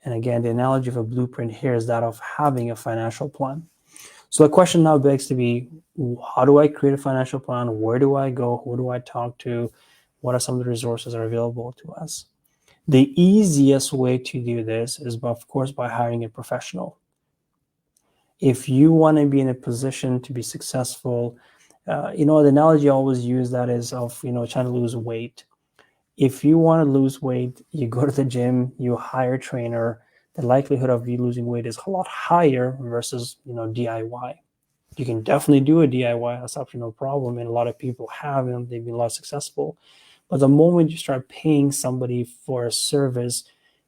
[SPEAKER 2] And again, the analogy of a blueprint here is that of having a financial plan. So the question now begs to be, how do I create a financial plan? Where do I go? Who do I talk to? What are some of the resources that are available to us? The easiest way to do this is, of course, by hiring a professional. If you want to be in a position to be successful, the analogy I always use that is of, trying to lose weight. If you want to lose weight, you go to the gym, you hire a trainer, the likelihood of you losing weight is a lot higher versus, DIY. You can definitely do a DIY, that's absolutely no problem. And a lot of people have, and they've been a lot successful. But the moment you start paying somebody for a service,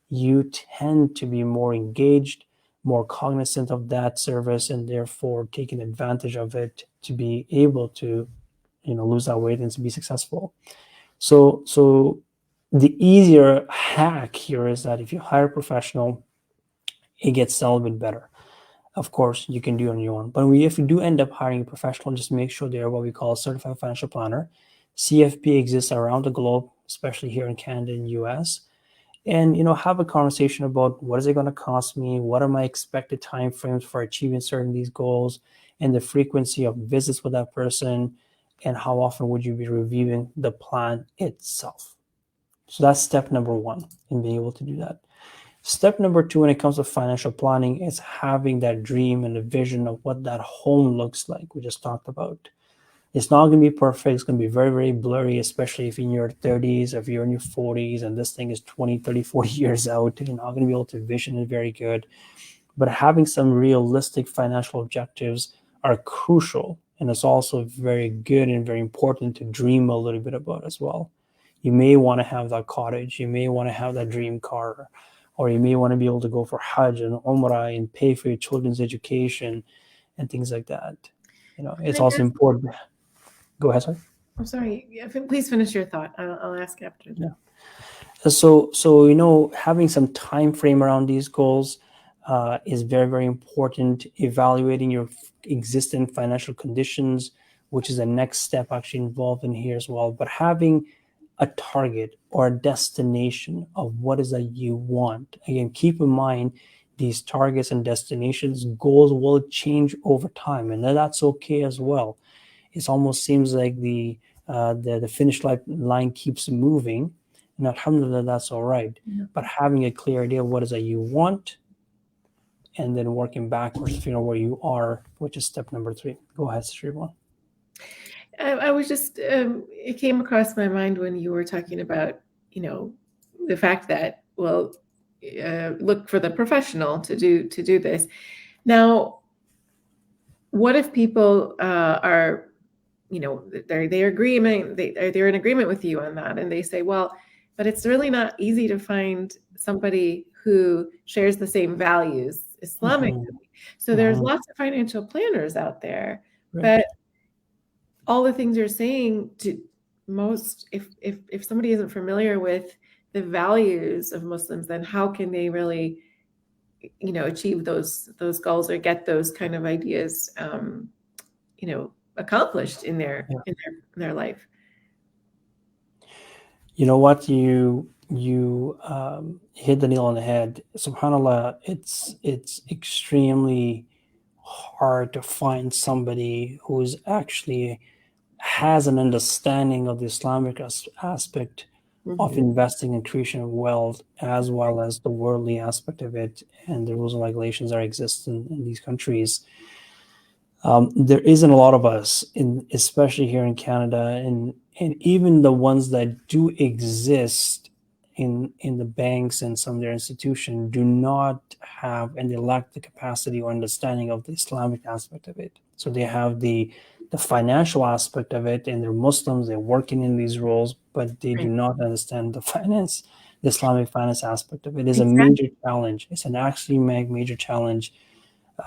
[SPEAKER 2] you tend to be more engaged, more cognizant of that service, and therefore taking advantage of it to be able to, lose that weight and to be successful. So the easier hack here is that if you hire a professional, it gets a little bit better. Of course, you can do it on your own. But if you do end up hiring a professional, just make sure they're what we call a certified financial planner. CFP exists around the globe, especially here in Canada and US. And have a conversation about what is it going to cost me, what are my expected timeframes for achieving certain these goals, and the frequency of visits with that person, and how often would you be reviewing the plan itself. So that's step number one in being able to do that. Step number two, when it comes to financial planning, is having that dream and the vision of what that home looks like we just talked about. It's not going to be perfect. It's going to be very, very blurry, especially if you're in your 30s, if you're in your 40s, and this thing is 20, 30, 40 years out. You're not going to be able to vision it very good. But having some realistic financial objectives are crucial. And it's also very good and very important to dream a little bit about as well. You may want to have that cottage, you may want to have that dream car, or you may want to be able to go for Hajj and Umrah and pay for your children's education and things like that.
[SPEAKER 1] And
[SPEAKER 2] It's
[SPEAKER 1] I
[SPEAKER 2] also
[SPEAKER 1] guess,
[SPEAKER 2] important. Go ahead, sorry.
[SPEAKER 1] I'm sorry. Yeah, please finish your thought. I'll ask after.
[SPEAKER 2] Yeah. Having some time frame around these goals is very, very important. Evaluating your existing financial conditions, which is the next step actually involved in here as well. But having a target or a destination of what is that you want. Again, keep in mind these targets and destinations, goals will change over time, and that's okay as well. It almost seems like the finish line keeps moving, and alhamdulillah, that's all right.
[SPEAKER 1] Yeah.
[SPEAKER 2] But having a clear idea of what is that you want, and then working backwards to figure out where you are, which is step number 3. Go ahead, Sriwan.
[SPEAKER 1] I was just, it came across my mind when you were talking about, the fact that, well, look for the professional to do this. Now, what if people are, they're agreement, they're in agreement with you on that, and they say, well, but it's really not easy to find somebody who shares the same values Islamically. So there's lots of financial planners out there,
[SPEAKER 2] Right.
[SPEAKER 1] but all the things you're saying, to most, if somebody isn't familiar with the values of Muslims, then how can they really, achieve those goals or get those kind of ideas, accomplished in their
[SPEAKER 2] Yeah.
[SPEAKER 1] in their life?
[SPEAKER 2] You know what? You hit the nail on the head. Subhanallah, it's extremely hard to find somebody who's actually has an understanding of the Islamic aspect of
[SPEAKER 1] Mhm.
[SPEAKER 2] investing and creation of wealth, as well as the worldly aspect of it and the rules and regulations that exist in these countries. There isn't a lot of us, especially here in Canada, and even the ones that do exist in the banks and some of their institutions do not have, and they lack the capacity or understanding of the Islamic aspect of it. So they have the financial aspect of it, and they're Muslims, they're working in these roles, but they do
[SPEAKER 1] Right.
[SPEAKER 2] not understand the Islamic finance aspect of it. It is a
[SPEAKER 1] Exactly.
[SPEAKER 2] major challenge. It's an actually major challenge.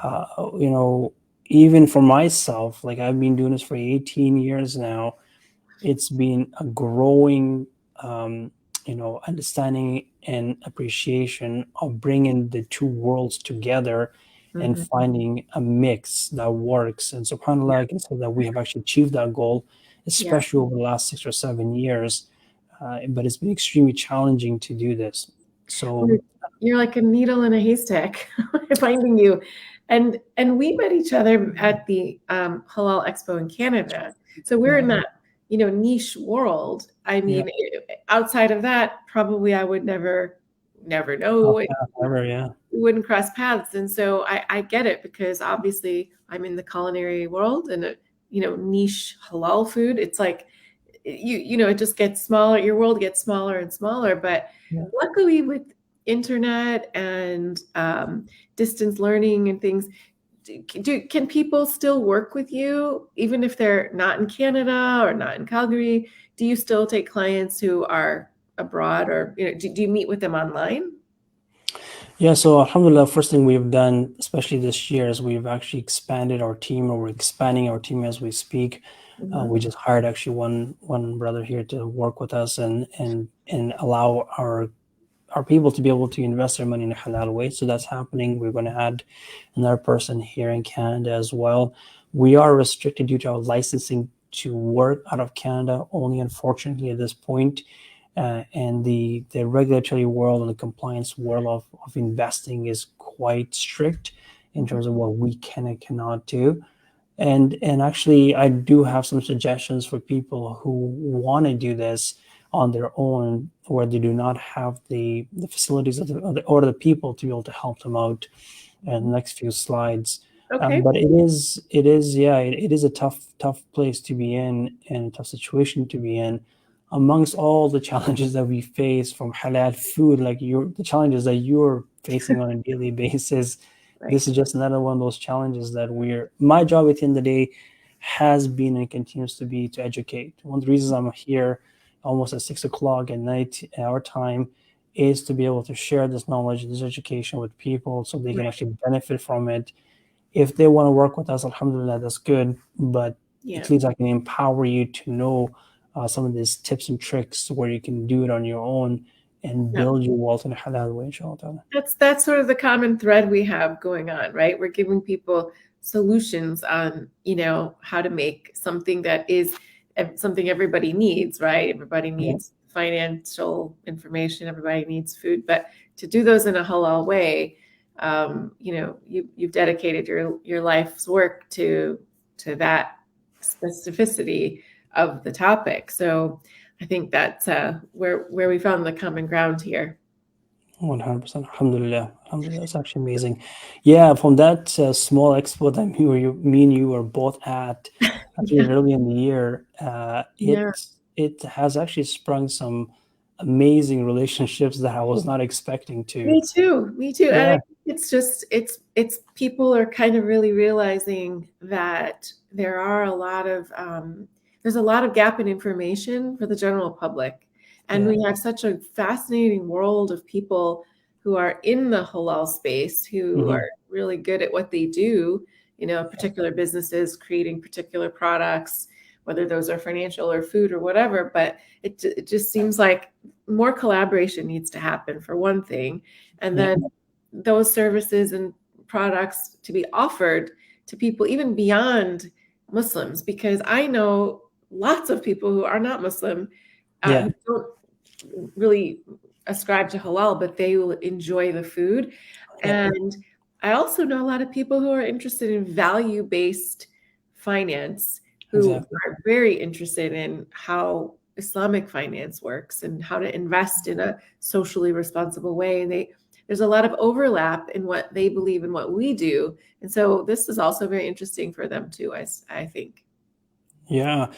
[SPEAKER 2] uh, you know, Even for myself, like I've been doing this for 18 years now, it's been a growing, understanding and appreciation of bringing the two worlds together and
[SPEAKER 1] Mhm.
[SPEAKER 2] finding a mix that works. And subhanAllah, I can say that we have actually achieved that goal,
[SPEAKER 1] Yeah.
[SPEAKER 2] especially over the last 6 or 7 years. But it's been extremely challenging to do this. So,
[SPEAKER 1] You're you're like a needle in a haystack finding you. And we met each other at the Halal Expo in Canada. So we're
[SPEAKER 2] yeah,
[SPEAKER 1] in that, niche world. I
[SPEAKER 2] yeah,
[SPEAKER 1] mean, outside of that, probably I would never know.
[SPEAKER 2] however, yeah,
[SPEAKER 1] We wouldn't cross paths. And so I get it, because obviously I'm in the culinary world, and niche halal food. It's like, it just gets smaller. Your world gets smaller and smaller. But
[SPEAKER 2] yeah.
[SPEAKER 1] luckily, with internet and distance learning and things, can people still work with you even if they're not in Canada or not in Calgary? Do you still take clients who are abroad, or do you meet with them online?
[SPEAKER 2] Yeah, so Alhamdulillah, first thing we've done, especially this year, is we've actually expanded our team, or we're expanding our team as we speak. We
[SPEAKER 1] Mhm.
[SPEAKER 2] just hired actually one brother here to work with us and allow our people to be able to invest their money in a halal way. So that's happening. We're going to add another person here in Canada as well. We are restricted due to our licensing to work out of Canada only, unfortunately, at this point. And the regulatory world and the compliance world of investing is quite strict in terms of what we can and cannot do. And actually, I do have some suggestions for people who want to do this on their own, where they do not have the facilities or the people to be able to help them out. And the next few slides,
[SPEAKER 1] Okay.
[SPEAKER 2] But it is, yeah, it is a tough place to be in and a tough situation to be in. Amongst all the challenges that we face from halal food, like the challenges that you're facing on a daily basis,
[SPEAKER 1] Right.
[SPEAKER 2] this is just another one of those challenges that my job at the end of the day has been and continues to be to educate. One of the reasons I'm here almost at 6 o'clock at night, our time, is to be able to share this knowledge, this education with people so they can
[SPEAKER 1] Right.
[SPEAKER 2] actually benefit from it. If they want to work with us, alhamdulillah, that's good. But
[SPEAKER 1] Yeah.
[SPEAKER 2] at least I can empower you to know some of these tips and tricks where you can do it on your own and
[SPEAKER 1] Yeah.
[SPEAKER 2] build your wealth in a halal way, inshallah.
[SPEAKER 1] That's sort of the common thread we have going on, right? We're giving people solutions on, how to make something that is something everybody needs, right? Everybody
[SPEAKER 2] Yeah,
[SPEAKER 1] needs financial information, everybody needs food, but to do those in a halal way, you've dedicated your life's work to that specificity of the topic. So I think that's where we found the common ground here.
[SPEAKER 2] 100%. Alhamdulillah. Alhamdulillah. That's actually amazing. Yeah, from that small expo that me and you were both at actually
[SPEAKER 1] Yeah.
[SPEAKER 2] early in the year,
[SPEAKER 1] Yeah.
[SPEAKER 2] it has actually sprung some amazing relationships that I was not expecting to.
[SPEAKER 1] Me too. Me too. And I
[SPEAKER 2] Yeah,
[SPEAKER 1] think it's people are kind of really realizing that there's a lot of gap in information for the general public. And
[SPEAKER 2] yeah,
[SPEAKER 1] we have such a fascinating world of people who are in the halal space who
[SPEAKER 2] hmm,
[SPEAKER 1] are really good at what they do,
[SPEAKER 2] yeah,
[SPEAKER 1] particular businesses creating particular products, whether those are financial or food or whatever. But it just seems like more collaboration needs to happen for one thing, and
[SPEAKER 2] yeah,
[SPEAKER 1] then those services and products to be offered to people even beyond Muslims, because I know lots of people who are not Muslim,
[SPEAKER 2] yeah,
[SPEAKER 1] who don't really ascribe to halal, but they will enjoy the food.
[SPEAKER 2] yeah,
[SPEAKER 1] And I also know a lot of people who are interested in value-based finance, who
[SPEAKER 2] exactly.
[SPEAKER 1] are very interested in how Islamic finance works and how to invest in a socially responsible way. And there's a lot of overlap in what they believe and what we do. And so this is also very interesting for them too, I think.
[SPEAKER 2] Yeah,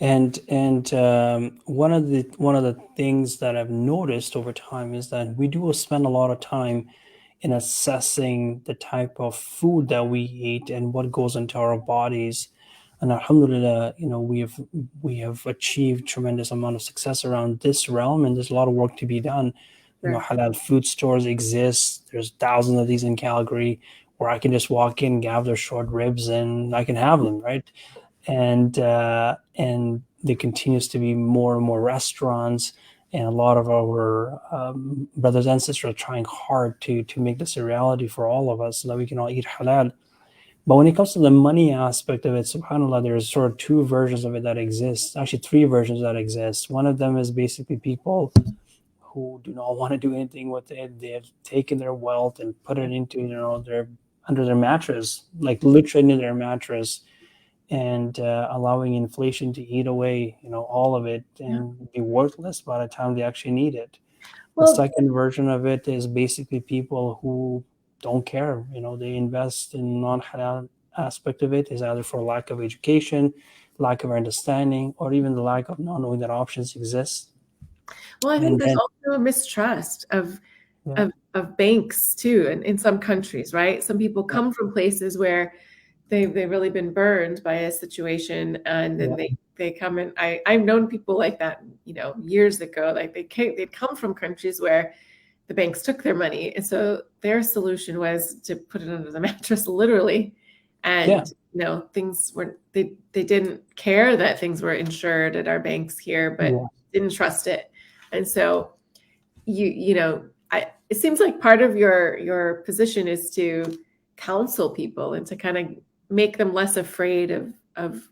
[SPEAKER 2] and one of the things that I've noticed over time is that we do spend a lot of time in assessing the type of food that we eat and what goes into our bodies. And alhamdulillah, we have achieved tremendous amount of success around this realm, and there's a lot of work to be done.
[SPEAKER 1] Sure.
[SPEAKER 2] Halal food stores exist. There's thousands of these in Calgary where I can just walk in, grab their short ribs, and I can have them, right? And there continues to be more and more restaurants, and a lot of our brothers and sisters are trying hard to make this a reality for all of us so that we can all eat halal. But when it comes to the money aspect of it, subhanallah, there's sort of two versions of it that exist, actually three versions that exist. One of them is basically people who do not want to do anything with it. They have taken their wealth and put it into their under their mattress, like literally into their mattress, and allowing inflation to eat away, all of it
[SPEAKER 1] Yeah.
[SPEAKER 2] and be worthless by the time they actually need it. The
[SPEAKER 1] Well,
[SPEAKER 2] second version of it is basically people who don't care. They invest in non-halal aspect of it is either for lack of education, lack of understanding, or even the lack of not knowing that options exist.
[SPEAKER 1] Well, I think
[SPEAKER 2] And
[SPEAKER 1] there's
[SPEAKER 2] then,
[SPEAKER 1] also a mistrust
[SPEAKER 2] yeah,
[SPEAKER 1] of banks too, in some countries, right? Some people
[SPEAKER 2] yeah,
[SPEAKER 1] come from places where they've really been burned by a situation, and then
[SPEAKER 2] yeah,
[SPEAKER 1] they come in. I've known people like that, years ago. Like they'd come from countries where the banks took their money, and so their solution was to put it under the mattress, literally.
[SPEAKER 2] yeah,
[SPEAKER 1] And things were they didn't care that things were insured at our banks here, but
[SPEAKER 2] yeah.
[SPEAKER 1] didn't trust it. And so it seems like part of your position is to counsel people and to kind of make them less afraid of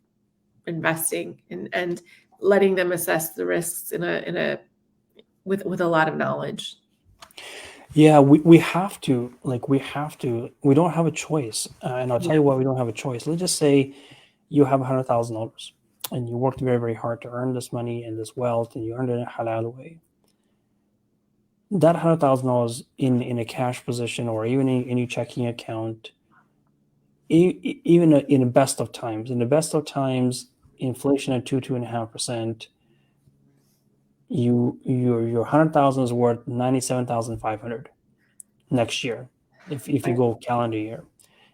[SPEAKER 1] investing, and letting them assess the risks in a with a lot of knowledge.
[SPEAKER 2] Yeah, we have to, we don't have a choice. And I'll
[SPEAKER 1] Yeah.
[SPEAKER 2] tell you why we don't have a choice. Let's just say you have $100,000 and you worked very, very hard to earn this money and this wealth, and you earned it in a halal way. That $100,000 in a cash position or even in your checking account, even in the best of times, inflation at 2.5%, your 100,000 is worth 97,500 next year, if you
[SPEAKER 1] Right.
[SPEAKER 2] go calendar year.
[SPEAKER 1] Right.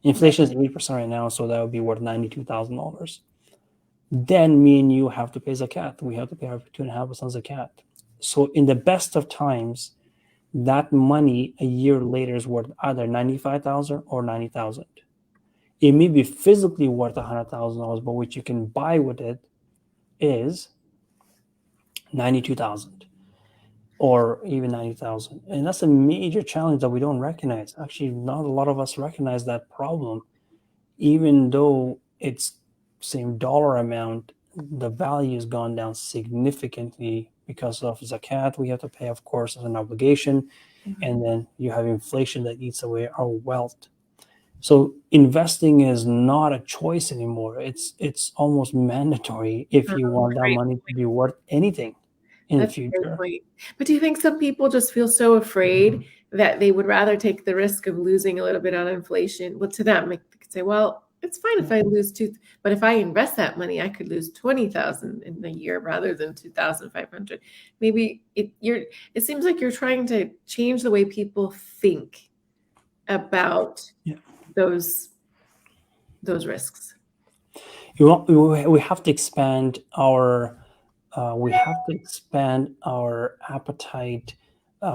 [SPEAKER 2] Inflation is 8% right now, so that would be worth $92,000. Then me and you have to pay zakat. We have to pay our 2.5% zakat. So in the best of times, that money a year later is worth either 95,000 or 90,000. It may be physically worth $100,000, but what you can buy with it is 92,000 or even 90,000. And that's a major challenge that we don't recognize. Actually, not a lot of us recognize that problem. Even though it's same dollar amount, the value has gone down significantly because of zakat we have to pay, of course, as an obligation. And then you have inflation that eats away our wealth. So investing is not a choice anymore. It's almost mandatory if you want that
[SPEAKER 1] Great.
[SPEAKER 2] money to be worth anything in the
[SPEAKER 1] That's a great
[SPEAKER 2] future.
[SPEAKER 1] point. But do you think some people just feel so afraid that they would rather take the risk of losing a little bit on inflation? Well, to them, they could say, well, it's fine if I lose two, but if I invest that money, I could lose 20,000 in a year rather than 2,500. Maybe it seems like you're trying to change the way people think about
[SPEAKER 2] Yeah.
[SPEAKER 1] those risks.
[SPEAKER 2] We have to expand our appetite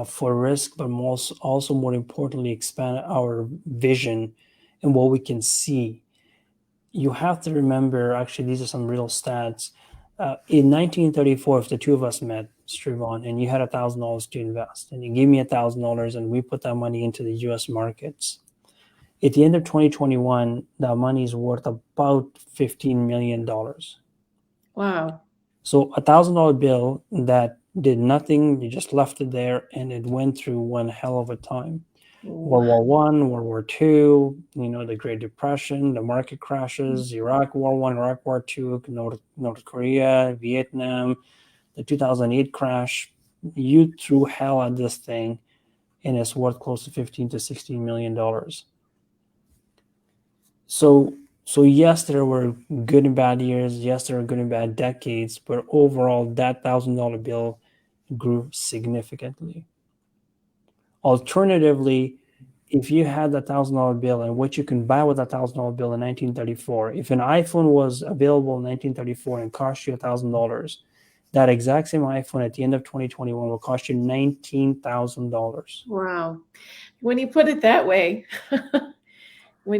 [SPEAKER 2] for risk, but also more importantly, expand our vision and what we can see. You have to remember, actually, these are some real stats. In 1934, if the two of us met, Strivon, and you had $1,000 to invest, and you gave me $1,000, and we put that money into the U.S. markets, at the end of 2021, that money is worth about $15 million.
[SPEAKER 1] Wow.
[SPEAKER 2] So $1,000 bill that did nothing, you just left it there, and it went through one hell of a time. World War One, World War Two, the Great Depression, the market crashes, Iraq War One, Iraq War Two, North Korea, Vietnam, the 2008 crash. You threw hell at this thing, and it's worth close to $15 to $16 million. So yes, there were good and bad years. Yes, there were good and bad decades, but overall, that $1,000 bill grew significantly. Alternatively, if you had that $1,000 bill and what you can buy with that $1,000 bill in 1934, if an iPhone was available in 1934 and cost you $1,000, that exact same iPhone at the end of 2021 will cost you $19,000.
[SPEAKER 1] Wow. When you put it that way, and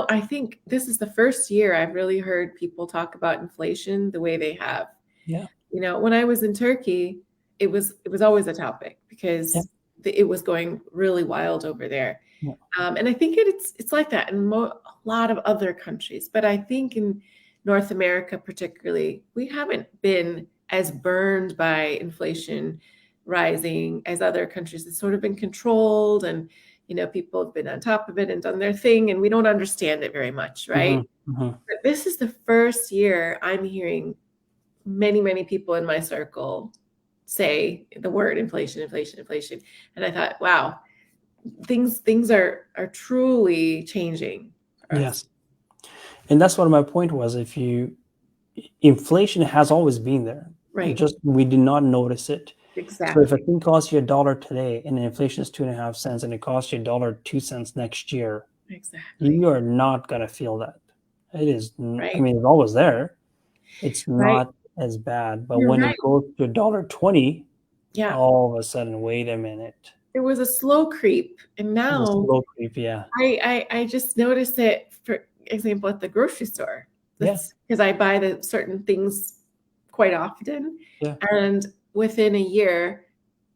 [SPEAKER 1] I think this is the first year I've really heard people talk about inflation the way they have.
[SPEAKER 2] Yeah.
[SPEAKER 1] When I was in Turkey, it was always a topic
[SPEAKER 2] Yeah.
[SPEAKER 1] because it was going really wild over there.
[SPEAKER 2] Yeah.
[SPEAKER 1] And I think it's like that in a lot of other countries, but I think in North America particularly, we haven't been as burned by inflation rising as other countries. It's sort of been controlled, and people have been on top of it and done their thing, and we don't understand it very much, right? But this is the first year I'm hearing many, many people in my circle say the word inflation, inflation, inflation. And I thought, wow, things are truly changing for us.
[SPEAKER 2] Yes. And that's what my point was. Inflation has always been there.
[SPEAKER 1] Right.
[SPEAKER 2] Just we did not notice it. So if
[SPEAKER 1] Exactly.
[SPEAKER 2] a thing costs you $1 today and inflation is 2.5 cents and it costs you $1.02 next year,
[SPEAKER 1] Exactly.
[SPEAKER 2] you are not gonna feel that. It is. I
[SPEAKER 1] Right.
[SPEAKER 2] mean, it's always there. It's
[SPEAKER 1] Right.
[SPEAKER 2] not as bad. But
[SPEAKER 1] You're
[SPEAKER 2] when
[SPEAKER 1] right.
[SPEAKER 2] it goes to $1.20,
[SPEAKER 1] Yeah.
[SPEAKER 2] all of a sudden, wait a minute.
[SPEAKER 1] It was a slow creep. And
[SPEAKER 2] The
[SPEAKER 1] now
[SPEAKER 2] slow creep, yeah.
[SPEAKER 1] I just noticed it, for example, at the grocery store.
[SPEAKER 2] Yeah.
[SPEAKER 1] That's because I buy the certain things quite often.
[SPEAKER 2] Yeah.
[SPEAKER 1] And within a year,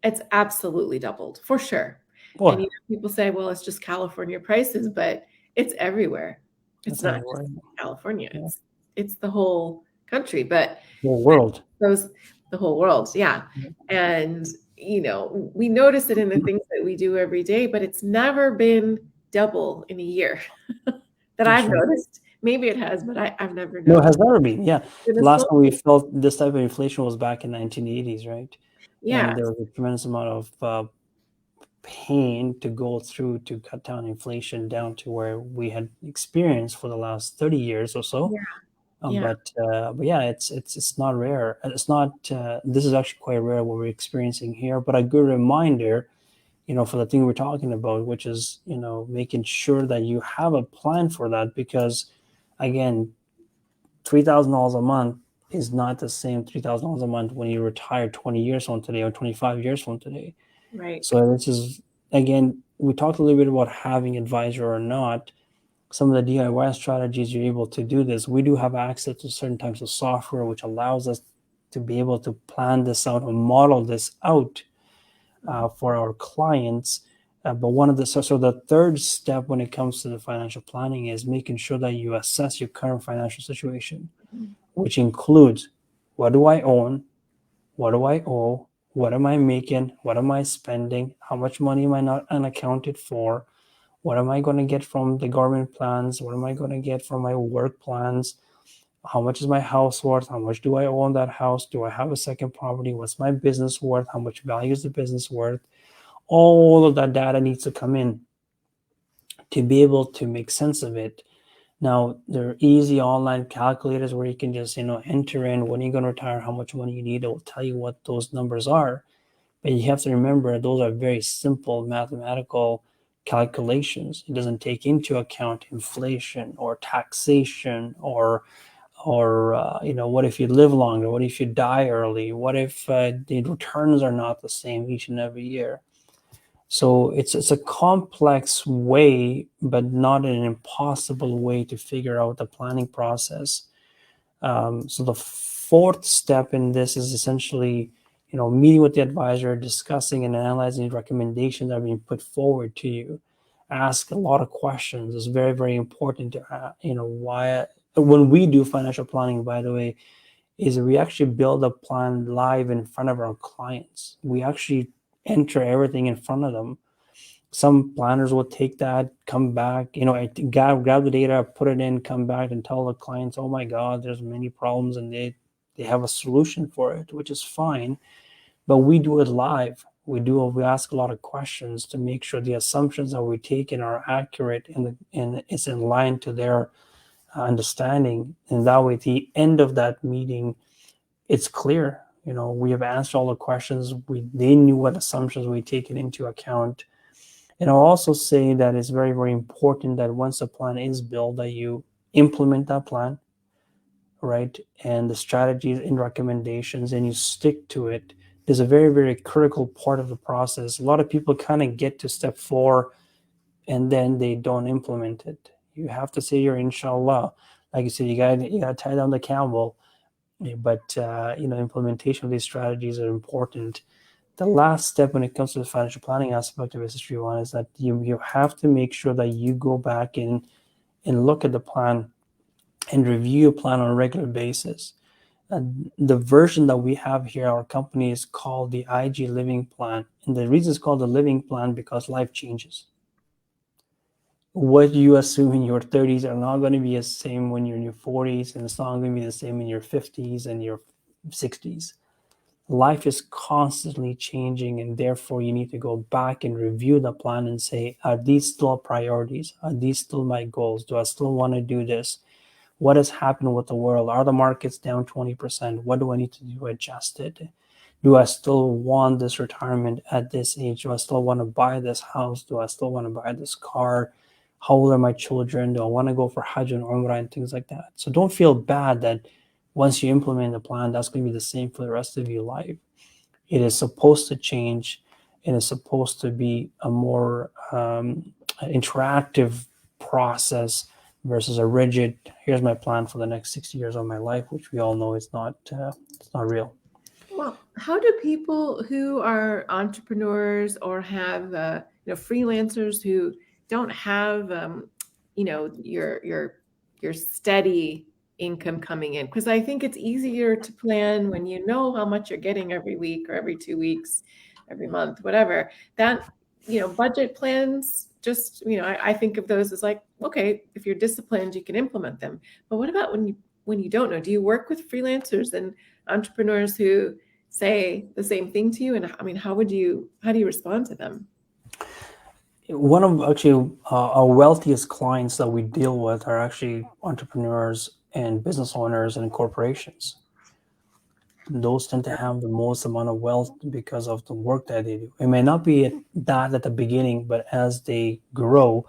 [SPEAKER 1] it's absolutely doubled for sure.
[SPEAKER 2] Well,
[SPEAKER 1] And people say, well, it's just California prices, but it's everywhere. It's not
[SPEAKER 2] everywhere.
[SPEAKER 1] just California.
[SPEAKER 2] Yeah.
[SPEAKER 1] It's the whole country, but
[SPEAKER 2] The world.
[SPEAKER 1] the whole world. Yeah.
[SPEAKER 2] Yeah.
[SPEAKER 1] And we notice it in the things that we do every day, but it's never been double in a year that
[SPEAKER 2] That's
[SPEAKER 1] I've
[SPEAKER 2] right.
[SPEAKER 1] noticed. Maybe it has, but I've never
[SPEAKER 2] No, it
[SPEAKER 1] noticed.
[SPEAKER 2] has never been. Yeah.
[SPEAKER 1] It
[SPEAKER 2] The
[SPEAKER 1] is
[SPEAKER 2] last
[SPEAKER 1] so-
[SPEAKER 2] time we felt this type of inflation was back in 1980s, right?
[SPEAKER 1] Yeah.
[SPEAKER 2] And there was a tremendous amount of pain to go through to cut down inflation down to where we had experienced for the last 30 years or so.
[SPEAKER 1] Yeah. Yeah.
[SPEAKER 2] But yeah, it's not rare. It's not. This is actually quite rare what we're experiencing here. But a good reminder, for the thing we're talking about, which is making sure that you have a plan for that, because again, $3,000 a month is not the same $3,000 a month when you retire 20 years from today or 25 years from today.
[SPEAKER 1] Right.
[SPEAKER 2] So this is, again, we talked a little bit about having advisor or not. Some of the DIY strategies you're able to do this. We do have access to certain types of software which allows us to be able to plan this out and model this out for our clients. But so the third step when it comes to the financial planning is making sure that you assess your current financial situation,
[SPEAKER 1] Mhm.
[SPEAKER 2] which includes, what do I own? What do I owe? What am I making? What am I spending? How much money am I not unaccounted for? What am I going to get from the government plans? What am I going to get from my work plans? How much is my house worth? How much do I own that house? Do I have a second property? What's my business worth? How much value is the business worth? All of that data needs to come in to be able to make sense of it. Now, there are easy online calculators where you can just, enter in when you're going to retire, how much money you need. It will tell you what those numbers are. But you have to remember those are very simple mathematical calculations. It doesn't take into account inflation or taxation or what if you live longer? What if you die early? What if the returns are not the same each and every year? So it's a complex way, but not an impossible way to figure out the planning process. So the fourth step in this is essentially, meeting with the advisor, discussing and analyzing recommendations that are being put forward to you. Ask a lot of questions. It's very, very important to, why. When we do financial planning, by the way, is we actually build a plan live in front of our clients. We actually enter everything in front of them. Some planners will take that, come back, grab the data, put it in, come back and tell the clients, oh my God, there's many problems, and they have a solution for it, which is fine. But we do it live. We ask a lot of questions to make sure the assumptions that we take in are accurate and it's in line to their understanding. And that way, at the end of that meeting, it's clear. We have answered all the questions. They knew what assumptions we taken into account. And I'll also say that it's very, very important that once a plan is built, that you implement that plan, right? And the strategies and recommendations, and you stick to it. Is a very, very critical part of the process. A lot of people kind of get to step 4 and then they don't implement it. You have to say your inshallah. Like you said, you gotta tie down the camel. But implementation of these strategies are important. The last step when it comes to the financial planning aspect of SSG1 is that you have to make sure that you go back and look at the plan and review your plan on a regular basis. The version that we have here, our company, is called the IG Living Plan. And the reason it's called the Living Plan because life changes. What you assume in your 30s are not going to be the same when you're in your 40s, and it's not going to be the same in your 50s and your 60s. Life is constantly changing, and therefore you need to go back and review the plan and say, are these still priorities? Are these still my goals? Do I still want to do this? What has happened with the world? Are the markets down 20%? What do I need to do to adjust it? Do I still want this retirement at this age? Do I still want to buy this house? Do I still want to buy this car? How old are my children? Do I want to go for Hajj and Umrah and things like that? So don't feel bad that once you implement the plan, that's going to be the same for the rest of your life. It is supposed to change. It is supposed to be a more interactive process versus a rigid, here's my plan for the next 60 years of my life, which we all know is not it's not real.
[SPEAKER 1] Well, how do people who are entrepreneurs or have freelancers who don't have your steady income coming in? Because I think it's easier to plan when you know how much you're getting every week or every 2 weeks, every month, whatever. That budget plans, just I think of those as like, okay, if you're disciplined, you can implement them. But what about when you don't know? Do you work with freelancers and entrepreneurs who say the same thing to you? And I mean, how do you respond to them?
[SPEAKER 2] one of actually our wealthiest clients that we deal with are actually entrepreneurs and business owners and corporations. Those tend to have the most amount of wealth because of the work that they do. It may not be that at the beginning, but as they grow,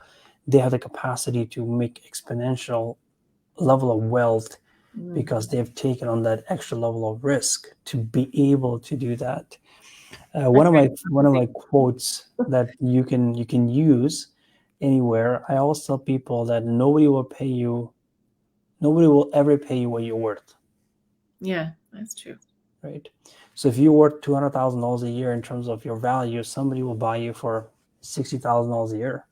[SPEAKER 2] they have the capacity to make exponential level of wealth
[SPEAKER 1] Mm.
[SPEAKER 2] because they've taken on that extra level of risk to be able to do that.
[SPEAKER 1] That's
[SPEAKER 2] One of
[SPEAKER 1] very
[SPEAKER 2] my quotes that you can use anywhere. I always tell people that nobody will ever pay you what you're worth,
[SPEAKER 1] yeah, that's true.
[SPEAKER 2] right? So if you're worth $200,000 a year in terms of your value, somebody will buy you for $60,000 a year,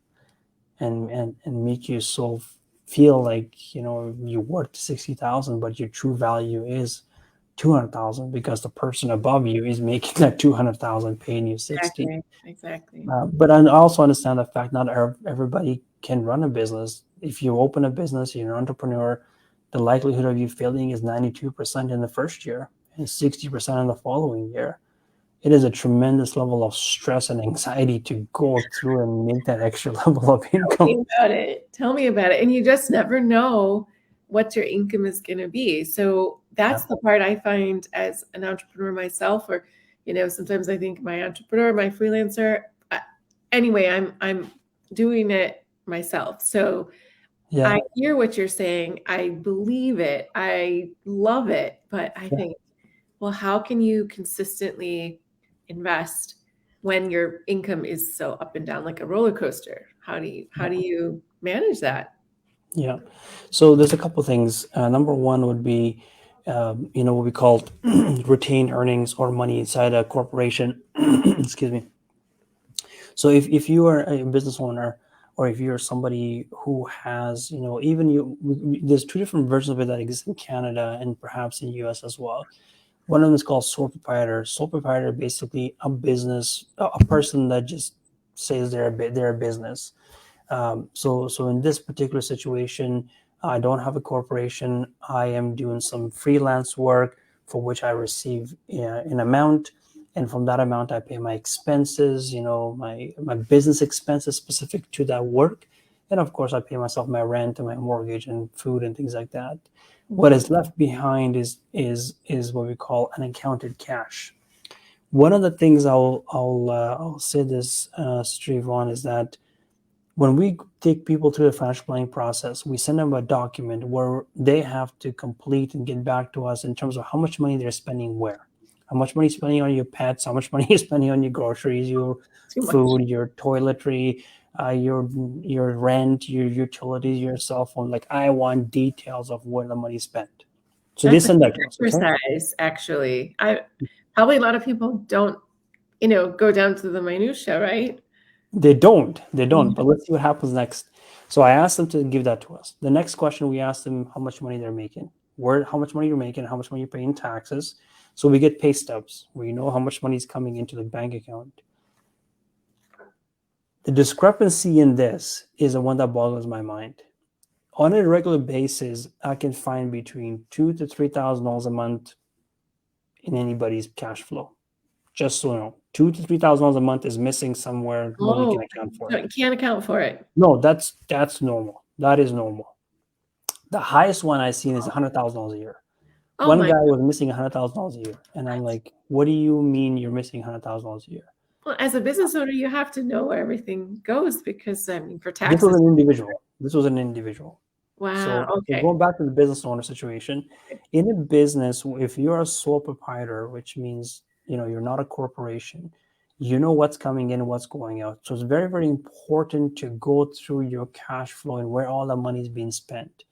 [SPEAKER 2] and make you so feel like you're worth 60,000, but your true value is 200,000 because the person above you is making that 200,000, paying you 60.
[SPEAKER 1] Exactly. Exactly.
[SPEAKER 2] But I also understand the fact not everybody can run a business. If you open a business, you're an entrepreneur, the likelihood of you failing is 92% in the first year and 60% in the following year. It is a tremendous level of stress and anxiety to go through and make that extra level of
[SPEAKER 1] Tell me
[SPEAKER 2] income.
[SPEAKER 1] about it. Tell me about it. And you just never know what your income is going to be. So
[SPEAKER 2] Yeah.
[SPEAKER 1] that's the part I find as an entrepreneur myself, or, sometimes I think my entrepreneur, my freelancer, anyway, I'm doing it myself. So
[SPEAKER 2] Yeah.
[SPEAKER 1] I hear what you're saying. I believe it. I love it. But I
[SPEAKER 2] Yeah.
[SPEAKER 1] think, well, how can you consistently invest when your income is so up and down like a roller coaster? How do you manage that?
[SPEAKER 2] Yeah. So there's a couple things. Number one would be, what we call retained earnings or money inside a corporation. Excuse me. So if you are a business owner, or if you're somebody who has, even there's two different versions of it that exist in Canada and perhaps in US as well. One of them is called sole proprietor. Sole proprietor, basically a business, a person that just says they're a business. So in this particular situation, I don't have a corporation. I am doing some freelance work for which I receive an amount, and from that amount, I pay my expenses. My business expenses specific to that work, and of course, I pay myself my rent and my mortgage and food and things like that. What
[SPEAKER 1] Mhm.
[SPEAKER 2] is left behind is what we call an accounted cash. One of the things I'll say this, Strivon, is that when we take people through the financial planning process, we send them a document where they have to complete and get back to us in terms of how much money they're spending where. How much money you're spending on your pets, how much money you're spending on your groceries, your
[SPEAKER 1] Too much.
[SPEAKER 2] food, your toiletry, your rent, your utilities, your cell phone. Like, I want details of where the money's spent. So they
[SPEAKER 1] That's a
[SPEAKER 2] send
[SPEAKER 1] good
[SPEAKER 2] that to us, okay?
[SPEAKER 1] exercise, actually. I probably a lot of people don't go down to the minutia, right?
[SPEAKER 2] They don't. But let's see what happens next. So I asked them to give that to us. The next question, we asked them how much money they're making, how much money you're making, how much money you're paying taxes. So we get pay stubs where you know how much money is coming into the bank account. The discrepancy in this is the one that boggles my mind. On a regular basis, I can find between $2,000 to $3,000 a month in anybody's cash flow. Just so you know, $2,000 to $3,000 a month is missing somewhere, nobody
[SPEAKER 1] Oh,
[SPEAKER 2] can account for
[SPEAKER 1] no,
[SPEAKER 2] it.
[SPEAKER 1] you can't account for it.
[SPEAKER 2] No, that's normal. That is normal. The highest one I've seen is $100,000 a year.
[SPEAKER 1] Oh
[SPEAKER 2] One
[SPEAKER 1] my
[SPEAKER 2] guy was missing $100,000 a year, and I'm
[SPEAKER 1] God.
[SPEAKER 2] like, "What do you mean you're missing $100,000 a year?"
[SPEAKER 1] Well, as a business owner, you have to know where everything goes because, I mean, for
[SPEAKER 2] This was
[SPEAKER 1] taxes.
[SPEAKER 2] an individual. This was an individual.
[SPEAKER 1] Wow.
[SPEAKER 2] So
[SPEAKER 1] Okay.
[SPEAKER 2] going back to the business owner situation, in a business, if you're a sole proprietor, which means you're not a corporation, you know what's coming in, what's going out. So it's very, very important to go through your cash flow and where all the money is being spent.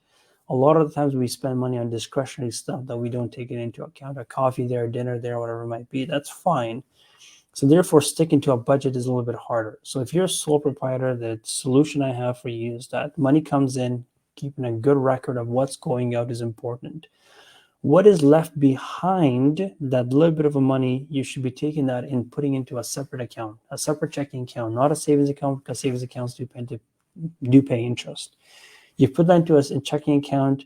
[SPEAKER 2] A lot of the times we spend money on discretionary stuff that we don't take it into account. A coffee there, dinner there, whatever it might be. That's fine. So therefore, sticking to a budget is a little bit harder. So if you're a sole proprietor, the solution I have for you is that money comes in, keeping a good record of what's going out is important. What is left behind that little bit of a money, you should be taking that and putting into a separate account, a separate checking account, not a savings account, because savings accounts do pay interest. You put that into a checking account,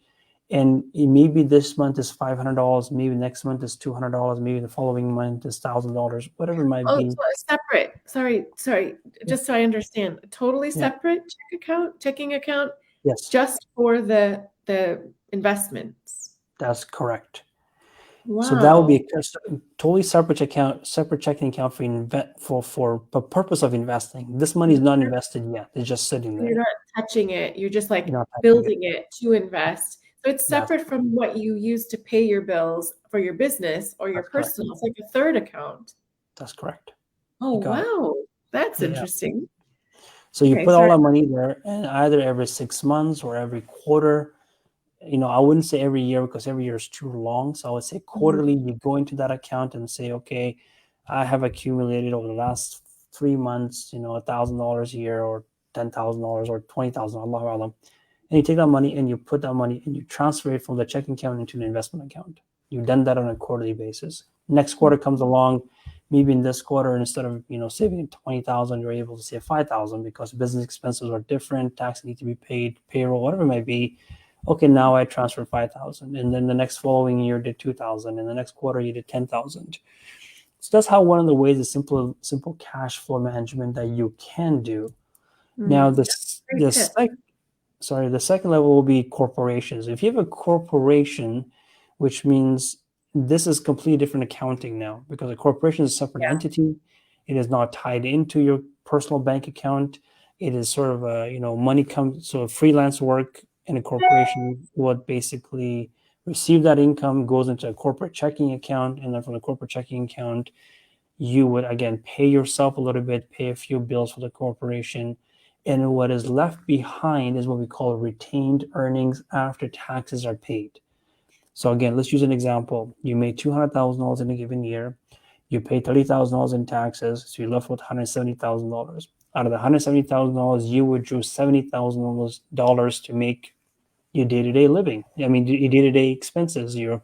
[SPEAKER 2] And maybe this month is $500, maybe next month is $200, maybe the following month is $1,000, whatever it might
[SPEAKER 1] Oh,
[SPEAKER 2] be.
[SPEAKER 1] so it's separate. Sorry.
[SPEAKER 2] Yeah,
[SPEAKER 1] Just so I understand, totally
[SPEAKER 2] yeah,
[SPEAKER 1] separate checking account,
[SPEAKER 2] yes,
[SPEAKER 1] just for the investments.
[SPEAKER 2] that's correct. So that would be
[SPEAKER 1] Wow.
[SPEAKER 2] a totally separate account, separate checking account for the purpose of investing. This money is
[SPEAKER 1] Mhm.
[SPEAKER 2] not invested yet; it's just sitting
[SPEAKER 1] You're
[SPEAKER 2] there.
[SPEAKER 1] not touching it. You're just
[SPEAKER 2] You're
[SPEAKER 1] like
[SPEAKER 2] not touching it.
[SPEAKER 1] building it to invest. So it's
[SPEAKER 2] That's
[SPEAKER 1] separate from what you use to pay your bills for your business or your
[SPEAKER 2] that's correct.
[SPEAKER 1] personal. It's like a third account.
[SPEAKER 2] That's correct.
[SPEAKER 1] Oh,
[SPEAKER 2] You got it.
[SPEAKER 1] wow. That's
[SPEAKER 2] Yeah.
[SPEAKER 1] interesting.
[SPEAKER 2] So you
[SPEAKER 1] Okay,
[SPEAKER 2] put all
[SPEAKER 1] sorry.
[SPEAKER 2] that money there, and either every 6 months or every quarter. I wouldn't say every year because every year is too long. So I would say
[SPEAKER 1] Mhm.
[SPEAKER 2] quarterly, you go into that account and say, okay, I have accumulated over the last 3 months, $1,000 a year or $10,000 or 20,000, Allah Alam. And you take that money and you put that money and you transfer it from the checking account into an investment account. You've done that on a quarterly basis. Next quarter comes along, maybe in this quarter, instead of saving 20,000, you're able to save 5,000 because business expenses are different, tax need to be paid, payroll, whatever it might be. Okay, now I transfer 5,000, and then the next following year did 2,000, and the next quarter you did 10,000. So that's how one of the ways is simple cash flow management that you can do. Now,
[SPEAKER 1] Mm, great tip.
[SPEAKER 2] the second level will be corporations. If you have a corporation, which means this is completely different accounting now, because a corporation is a separate
[SPEAKER 1] Yeah.
[SPEAKER 2] entity. It is not tied into your personal bank account. It is sort of money comes, so freelance work in a corporation would basically receive that income, goes into a corporate checking account, and then from the corporate checking account you would again pay yourself a little bit, pay a few bills for the corporation, and what is left behind is what we call retained earnings after taxes are paid. So again, let's use an example. You made $200,000 in a given year. You pay $30,000 in taxes, so you're left with $170,000. Out of the $170,000, you withdrew $70,000 to make your day-to-day living. I mean, your day-to-day expenses, your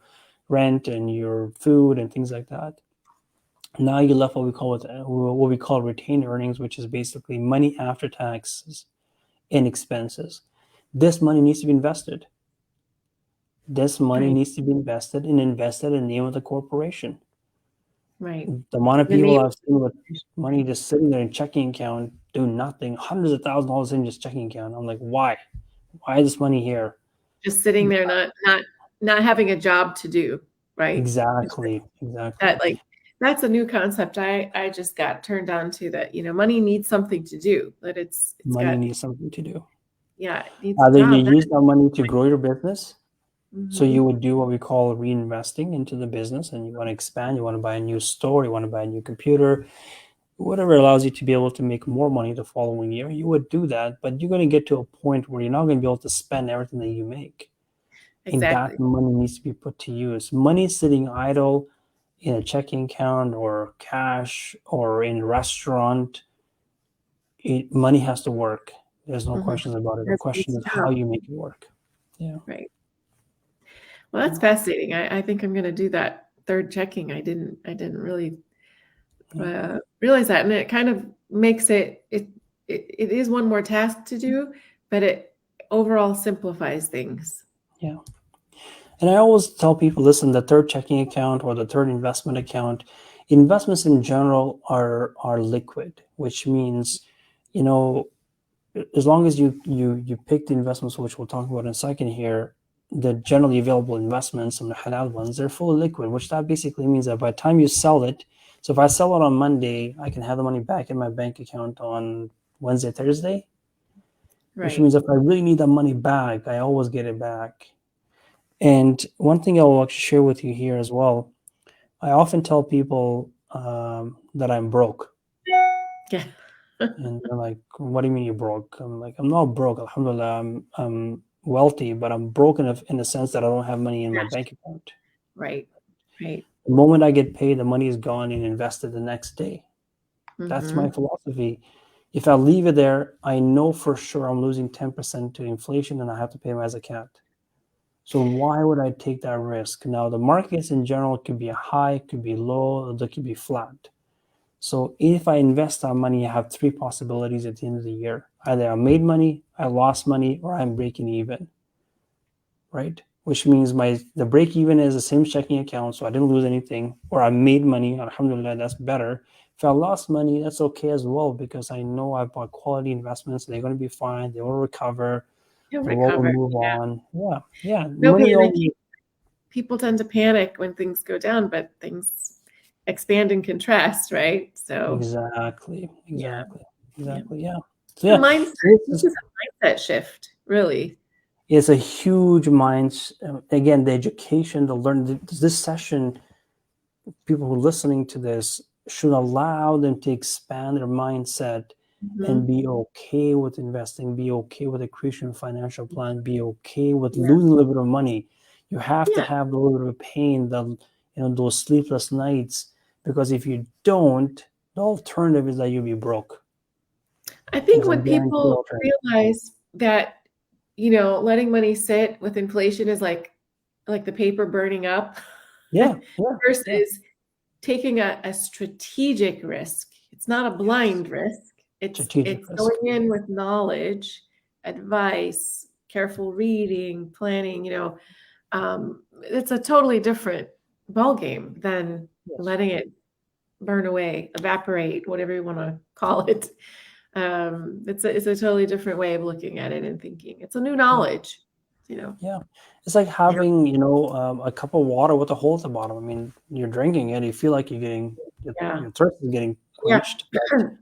[SPEAKER 2] rent and your food and things like that. Now you left what we call retained earnings, which is basically money after taxes and expenses. This money needs to be invested. This money
[SPEAKER 1] Right.
[SPEAKER 2] needs to be invested and invested in the name of the corporation.
[SPEAKER 1] Right.
[SPEAKER 2] The amount of
[SPEAKER 1] The
[SPEAKER 2] people
[SPEAKER 1] name
[SPEAKER 2] I've seen with money just sitting there in checking account doing nothing, hundreds of thousands of dollars in just checking account. I'm like, why? Why is this money here?
[SPEAKER 1] just sitting there, not having a job to do, right? It's
[SPEAKER 2] Exactly,
[SPEAKER 1] that
[SPEAKER 2] exactly.
[SPEAKER 1] like that's a new concept I just got turned on to, that money needs something to do, that it's
[SPEAKER 2] Money
[SPEAKER 1] got,
[SPEAKER 2] needs something to do.
[SPEAKER 1] yeah, it needs a
[SPEAKER 2] Either you
[SPEAKER 1] job. That
[SPEAKER 2] use that money to grow your business. So
[SPEAKER 1] hmm
[SPEAKER 2] you would do what we call reinvesting into the business, and you want to expand, you want to buy a new store, you want to buy a new computer, whatever allows you to be able to make more money the following year, you would do that. But you're going to get to a point where you're not going to be able to spend everything that you make. And that
[SPEAKER 1] exactly.
[SPEAKER 2] money needs to be put to use. Money sitting idle in a checking account or cash or in a restaurant, money has to work. There's no
[SPEAKER 1] hmm
[SPEAKER 2] questions about it. The
[SPEAKER 1] That
[SPEAKER 2] question
[SPEAKER 1] needs
[SPEAKER 2] is
[SPEAKER 1] a
[SPEAKER 2] how
[SPEAKER 1] job,
[SPEAKER 2] you make it work. Yeah.
[SPEAKER 1] right? Well, that's
[SPEAKER 2] Yeah.
[SPEAKER 1] fascinating. I think I'm going to do that third checking. I didn't really
[SPEAKER 2] Yeah.
[SPEAKER 1] realize that, and it kind of makes it is one more task to do, but it overall simplifies things.
[SPEAKER 2] Yeah. And I always tell people, listen, the third checking account or the third investment account, investments in general are liquid, which means, you know, as long as you pick the investments, which we'll talk about in a second here, the generally available investments and the halal ones, they're fully liquid, which that basically means that by the time you sell it, so if I sell it on Monday, I can have the money back in my bank account on Wednesday, Thursday, which
[SPEAKER 1] Right.
[SPEAKER 2] means if I really need that money back, I always get it back. And one thing I will actually share with you here as well, I often tell people that I'm broke.
[SPEAKER 1] Yeah.
[SPEAKER 2] And they're like, what do you mean you're broke? I'm like, I'm not broke. Alhamdulillah, I'm wealthy, but I'm broke in the sense that I don't have money in my
[SPEAKER 1] Cash.
[SPEAKER 2] bank account.
[SPEAKER 1] Right. Right.
[SPEAKER 2] The moment I get paid, the money is gone and invested the next day. That's my
[SPEAKER 1] hmm
[SPEAKER 2] philosophy. If I leave it there, I know for sure I'm losing 10% to inflation and I have to pay my zakat. So why would I take that risk? Now, the markets in general could be high, could be low, they could be flat. So if I invest that money, I have three possibilities at the end of the year. Either I made money, I lost money, or I'm breaking even, right? which means the break even is the same checking account, so I didn't lose anything, or I made money. Alhamdulillah, that's better. If I lost money, that's okay as well, because I know I bought quality investments. They're going to be fine. They will recover.
[SPEAKER 1] You'll
[SPEAKER 2] The world will
[SPEAKER 1] recover.
[SPEAKER 2] move on. Yeah, yeah.
[SPEAKER 1] No
[SPEAKER 2] Money
[SPEAKER 1] panicking.
[SPEAKER 2] always.
[SPEAKER 1] People tend to panic when things go down, but things expand and contrast, right? So
[SPEAKER 2] Exactly,
[SPEAKER 1] yeah,
[SPEAKER 2] exactly,
[SPEAKER 1] yeah.
[SPEAKER 2] exactly. Yeah. So
[SPEAKER 1] It's a
[SPEAKER 2] yeah,
[SPEAKER 1] mindset.
[SPEAKER 2] this
[SPEAKER 1] This
[SPEAKER 2] is
[SPEAKER 1] is a mindset shift, really.
[SPEAKER 2] it's a huge mind. Again, the education, the learn. This session, people who are listening to this should allow them to expand their mindset and
[SPEAKER 1] Mhm.
[SPEAKER 2] be okay with investing, be okay with a creation financial plan, be okay with
[SPEAKER 1] Yeah.
[SPEAKER 2] losing a little bit of money. You have to
[SPEAKER 1] Yeah.
[SPEAKER 2] have a little bit of pain, those sleepless nights, because if you don't, the alternative is that you'll be broke.
[SPEAKER 1] I
[SPEAKER 2] And
[SPEAKER 1] think
[SPEAKER 2] it's a
[SPEAKER 1] when
[SPEAKER 2] guaranteed
[SPEAKER 1] people
[SPEAKER 2] alternative.
[SPEAKER 1] realize that, letting money sit with inflation is like the paper burning up
[SPEAKER 2] Yeah, yeah, yeah.
[SPEAKER 1] versus taking a strategic risk. It's not a
[SPEAKER 2] Yes.
[SPEAKER 1] blind risk. It's
[SPEAKER 2] Strategic risk.
[SPEAKER 1] going in with knowledge, advice, careful reading, planning, it's a totally different ball game than
[SPEAKER 2] Yes.
[SPEAKER 1] letting it burn away, evaporate, whatever you want to call it. It's a totally different way of looking at it and thinking. It's a new
[SPEAKER 2] Yeah.
[SPEAKER 1] knowledge, you know.
[SPEAKER 2] Yeah. It's like having, a cup of water with a hole at the bottom. I mean, you're drinking it, you feel like
[SPEAKER 1] Yeah.
[SPEAKER 2] your thirst is getting
[SPEAKER 1] Yeah.
[SPEAKER 2] quenched, but you're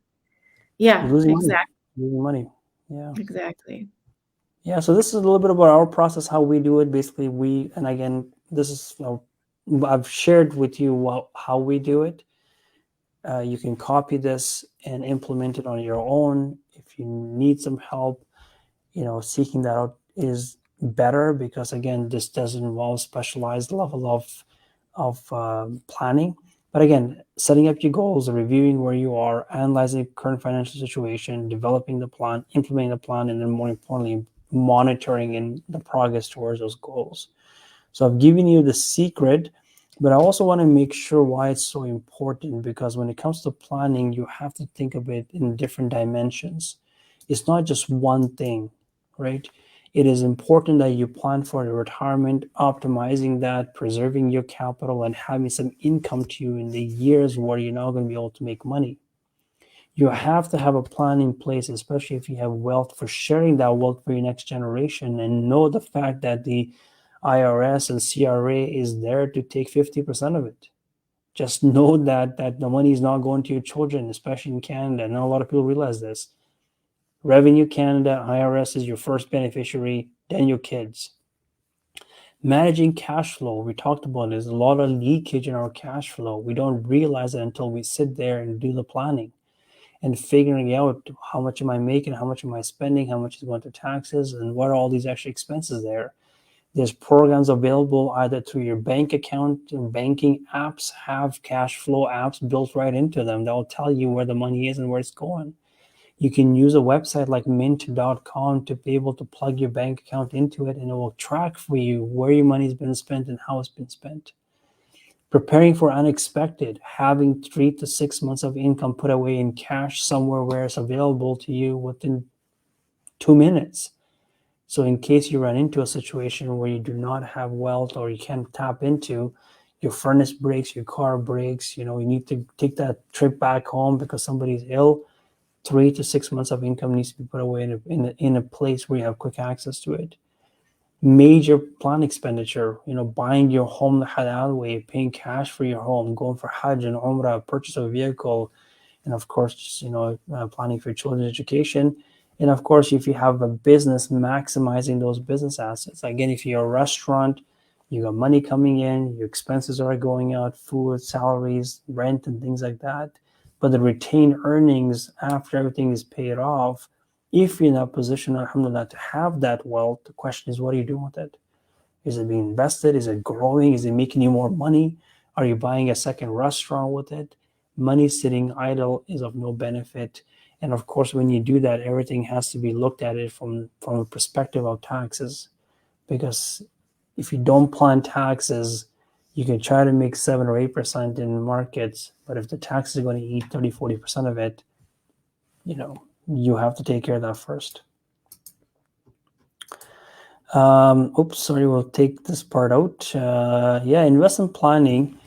[SPEAKER 1] Yeah,
[SPEAKER 2] losing money.
[SPEAKER 1] exactly.
[SPEAKER 2] You're losing money. Yeah.
[SPEAKER 1] Exactly.
[SPEAKER 2] Yeah. So this is a little bit about our process, how we do it. Basically, and again, this is, I've shared with you how we do it. You can copy this and implement it on your own. If you need some help, seeking that out is better, because again, this does involve specialized level of planning. But again, setting up your goals, reviewing where you are, analyzing current financial situation, developing the plan, implementing the plan, and then more importantly, monitoring in the progress towards those goals. So I've given you the secret, but I also want to make sure why it's so important, because when it comes to planning, you have to think of it in different dimensions. It's not just one thing, right? It is important that you plan for your retirement, optimizing that, preserving your capital, and having some income to you in the years where you're not going to be able to make money. You have to have a plan in place, especially if you have wealth, for sharing that wealth for your next generation, and know the fact that the IRS and CRA is there to take 50% of it. Just know that the money is not going to your children, especially in Canada. Not a lot of people realize this. Revenue Canada, IRS is your first beneficiary, then your kids. Managing cash flow, we talked about, there's a lot of leakage in our cash flow. We don't realize it until we sit there and do the planning and figuring out how much am I making, how much am I spending, how much is going to taxes, and what are all these extra expenses there. There's programs available either through your bank account, and banking apps have cash flow apps built right into them that will tell you where the money is and where it's going. You can use a website like mint.com to be able to plug your bank account into it, and it will track for you where your money's been spent and how it's been spent. Preparing for unexpected, having 3 to 6 months of income put away in cash somewhere where it's available to you within 2 minutes. So, in case you run into a situation where you do not have wealth or you can't tap into, your furnace breaks, your car breaks, you need to take that trip back home because somebody's ill, 3 to 6 months of income needs to be put away in a place where you have quick access to it. Major plan expenditure, buying your home the halal way, paying cash for your home, going for Hajj and Umrah, purchase of a vehicle, and of course, just, planning for your children's education. And of course, if you have a business, maximizing those business assets. Again, if you're a restaurant, you got money coming in, your expenses are going out, food, salaries, rent, and things like that. But the retained earnings after everything is paid off, if you're in a position, alhamdulillah, to have that wealth, the question is, what are you doing with it? Is it being invested? Is it growing? Is it making you more money? Are you buying a second restaurant with it? Money sitting idle is of no benefit. And of course, when you do that, everything has to be looked at it from a perspective of taxes. Because if you don't plan taxes, you can try to make 7 or 8% in markets, but if the tax is going to eat 30, 40% of it, you have to take care of that first. Oops, sorry, we'll take this part out. Yeah, investment planning.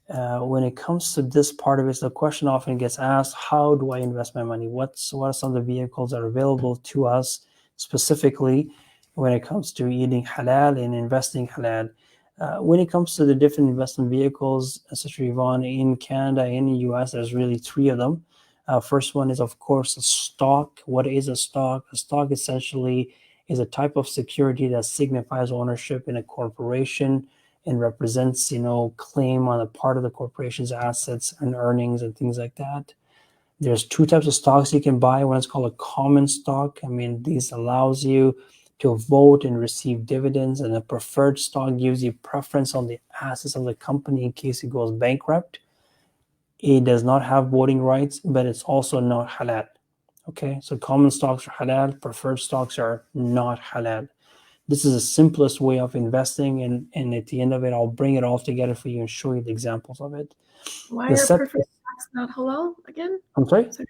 [SPEAKER 2] When it comes to this part of it, the question often gets asked, how do I invest my money? What are some of the vehicles that are available to us specifically when it comes to eating halal and investing halal? When it comes to the different investment vehicles, Sister Yvonne, in Canada and in the US, there's really three of them. First one is, of course, a stock. What is a stock? A stock essentially is a type of security that signifies ownership in a corporation and represents, claim on the part of the corporation's assets and earnings and things like that. There's two types of stocks you can buy. One is called a common stock. I mean, this allows you to vote and receive dividends, and a preferred stock gives you preference on the assets of the company in case it goes bankrupt. It does not have voting rights, but it's also not halal. Okay, so common stocks are halal, preferred stocks are not halal. This is the simplest way of investing, and at the end of it, I'll bring it all together for you and show you the examples of it.
[SPEAKER 1] Why
[SPEAKER 2] The
[SPEAKER 1] are
[SPEAKER 2] second,
[SPEAKER 1] preferred stocks not halal again?
[SPEAKER 2] I'm sorry?
[SPEAKER 1] Sorry.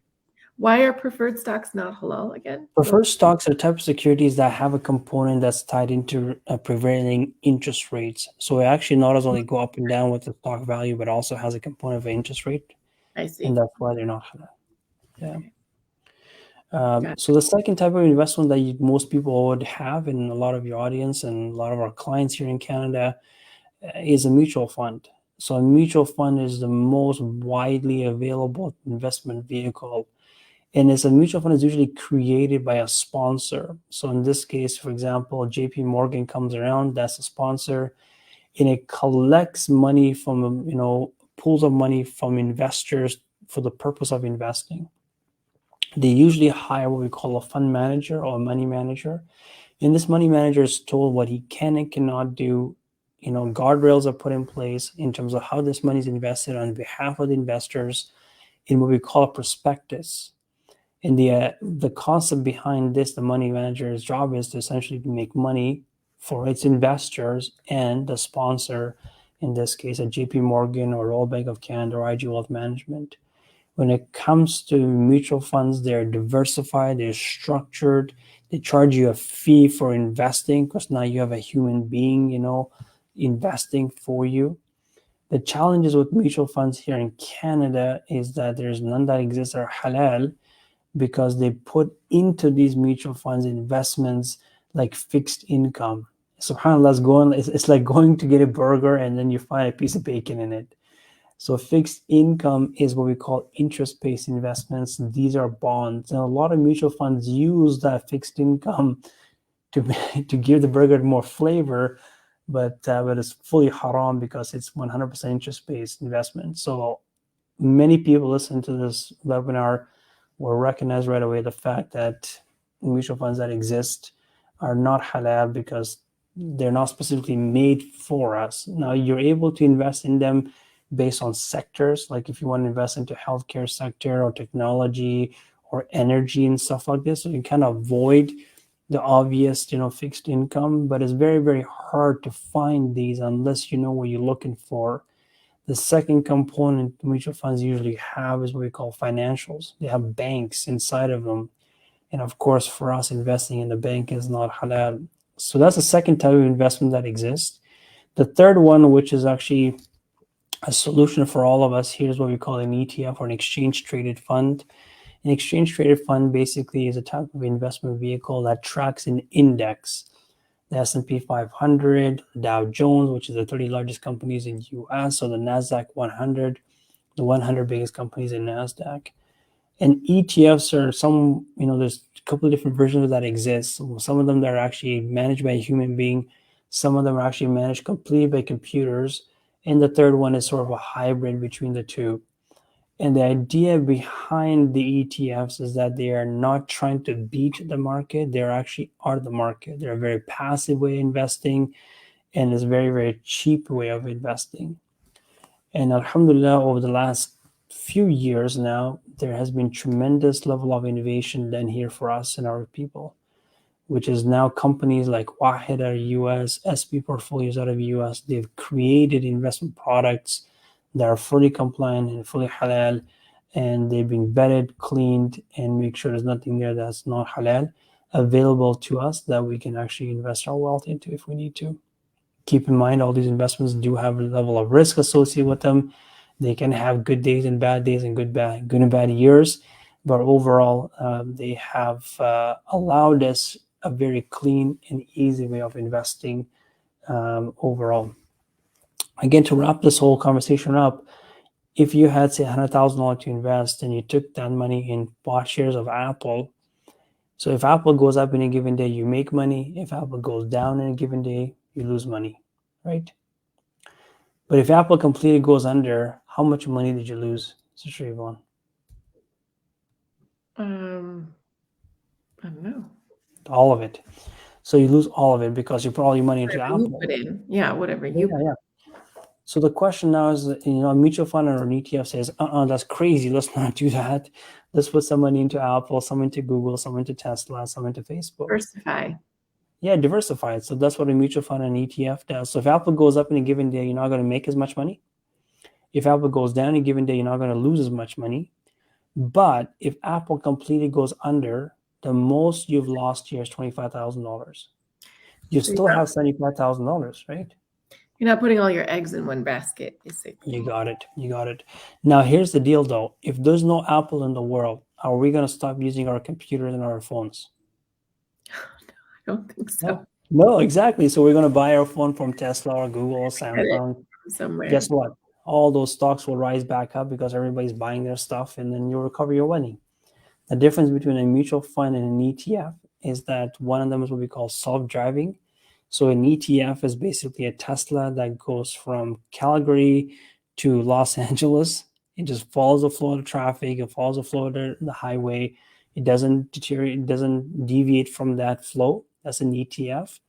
[SPEAKER 1] Why are preferred stocks not halal again?
[SPEAKER 2] Preferred stocks are type of securities that have a component that's tied into prevailing interest rates. So it actually not only go up and down with the stock value, but also has a component of interest rate,
[SPEAKER 1] I
[SPEAKER 2] and
[SPEAKER 1] see.
[SPEAKER 2] that's why they're not halal. Yeah.
[SPEAKER 1] Okay. Got
[SPEAKER 2] So the second type of investment that most people would have, in a lot of your audience and a lot of our clients here in Canada, is a mutual fund. So a mutual fund is the most widely available investment vehicle. And as a mutual fund is usually created by a sponsor. So in this case, for example, JP Morgan comes around, that's a sponsor, and it collects money from, pools of money from investors for the purpose of investing. They usually hire what we call a fund manager or a money manager. And this money manager is told what he can and cannot do. Guardrails are put in place in terms of how this money is invested on behalf of the investors in what we call a prospectus. And the concept behind this, the money manager's job is to essentially make money for its investors and the sponsor, in this case, a JP Morgan or Royal Bank of Canada or IG Wealth Management. When it comes to mutual funds, they're diversified, they're structured, they charge you a fee for investing because now you have a human being, investing for you. The challenges with mutual funds here in Canada is that there's none that exist that are halal because they put into these mutual funds investments like fixed income. SubhanAllah, it's like going to get a burger and then you find a piece of bacon in it. So fixed income is what we call interest-based investments. These are bonds. And a lot of mutual funds use that fixed income to to give the burger more flavor, but it's fully haram because it's 100% interest-based investment. So many people listen to this webinar will recognize right away the fact that mutual funds that exist are not halal because they're not specifically made for us. Now you're able to invest in them based on sectors, like if you want to invest into healthcare sector or technology or energy and stuff like this, so you can kind of avoid the obvious, fixed income, but it's very, very hard to find these unless you know what you're looking for. The second component mutual funds usually have is what we call financials. They have banks inside of them. And of course, for us, investing in the bank is not halal. So that's the second type of investment that exists. The third one, which is actually a solution for all of us, here's what we call an ETF or an exchange traded fund. An exchange traded fund basically is a type of investment vehicle that tracks an index. The S&P 500, the Dow Jones, which is the 30 largest companies in the US, or the NASDAQ 100, the 100 biggest companies in NASDAQ. And ETFs are there's a couple of different versions that exist. Some of them that are actually managed by a human being. Some of them are actually managed completely by computers. And the third one is sort of a hybrid between the two. And the idea behind the ETFs is that they are not trying to beat the market. They actually are the market. They're a very passive way of investing, and it's a very, very cheap way of investing. And alhamdulillah, over the last few years now, there has been tremendous level of innovation done here for us and our people, which is now companies like Wahid out of US, SP Portfolios out of US, they've created investment products that are fully compliant and fully halal, and they've been vetted, cleaned, and make sure there's nothing there that's not halal. available to us that we can actually invest our wealth into if we need to. Keep in mind, all these investments do have a level of risk associated with them. They can have good days and bad days and good and bad years, but overall, they have allowed us a very clean and easy way of investing overall. Again, to wrap this whole conversation up, if you had say $100,000 to invest and you took that money and bought shares of Apple, so if Apple goes up in a given day, you make money. If Apple goes down in a given day, you lose money, right? But if Apple completely goes under, how much money did you lose, Sister Yvonne?
[SPEAKER 1] I don't know.
[SPEAKER 2] All of it. So you lose all of it because you put all your money into
[SPEAKER 1] Whatever you
[SPEAKER 2] Apple.
[SPEAKER 1] put in. Yeah, whatever
[SPEAKER 2] Yeah,
[SPEAKER 1] you put
[SPEAKER 2] yeah. So the question now is, a mutual fund or an ETF says, that's crazy. Let's not do that. Let's put some money into Apple, some into Google, some into Tesla, some into Facebook.
[SPEAKER 1] diversify.
[SPEAKER 2] Yeah, diversify it. So that's what a mutual fund and ETF does. So if Apple goes up in a given day, you're not going to make as much money. If Apple goes down in a given day, you're not going to lose as much money. But if Apple completely goes under, the most you've lost here is $25,000. You
[SPEAKER 1] So
[SPEAKER 2] still have $75,000, right?
[SPEAKER 1] you're not putting all your eggs in one basket, basically.
[SPEAKER 2] You got it. You got it. Now, here's the deal, though. If there's no Apple in the world, are we going to stop using our computers and our phones?
[SPEAKER 1] I don't think so.
[SPEAKER 2] No. No, exactly. So we're going to buy our phone from Tesla or Google or
[SPEAKER 1] Get it
[SPEAKER 2] Samsung.
[SPEAKER 1] from somewhere.
[SPEAKER 2] Guess what? All those stocks will rise back up because everybody's buying their stuff, and then you'll recover your money. The difference between a mutual fund and an ETF is that one of them is what we call self-driving. So an ETF is basically a Tesla that goes from Calgary to Los Angeles. It just follows the flow of traffic. It follows the flow of the highway. It doesn't deteriorate. It doesn't deviate from that flow. That's an ETF.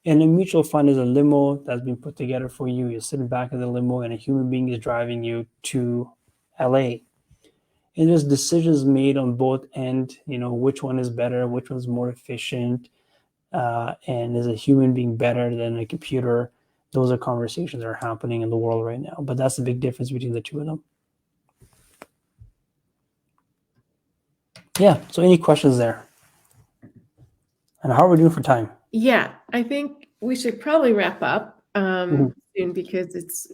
[SPEAKER 2] And a mutual fund is a limo that's been put together for you. You're sitting back in the limo, and a human being is driving you to LA. And there's decisions made on both end, which one is better, which one's more efficient, and is a human being better than a computer. Those are conversations that are happening in the world right now, but that's the big difference between the two of them. Yeah, so any questions there? And how are we doing for time?
[SPEAKER 1] Yeah, I think we should probably wrap up soon because it's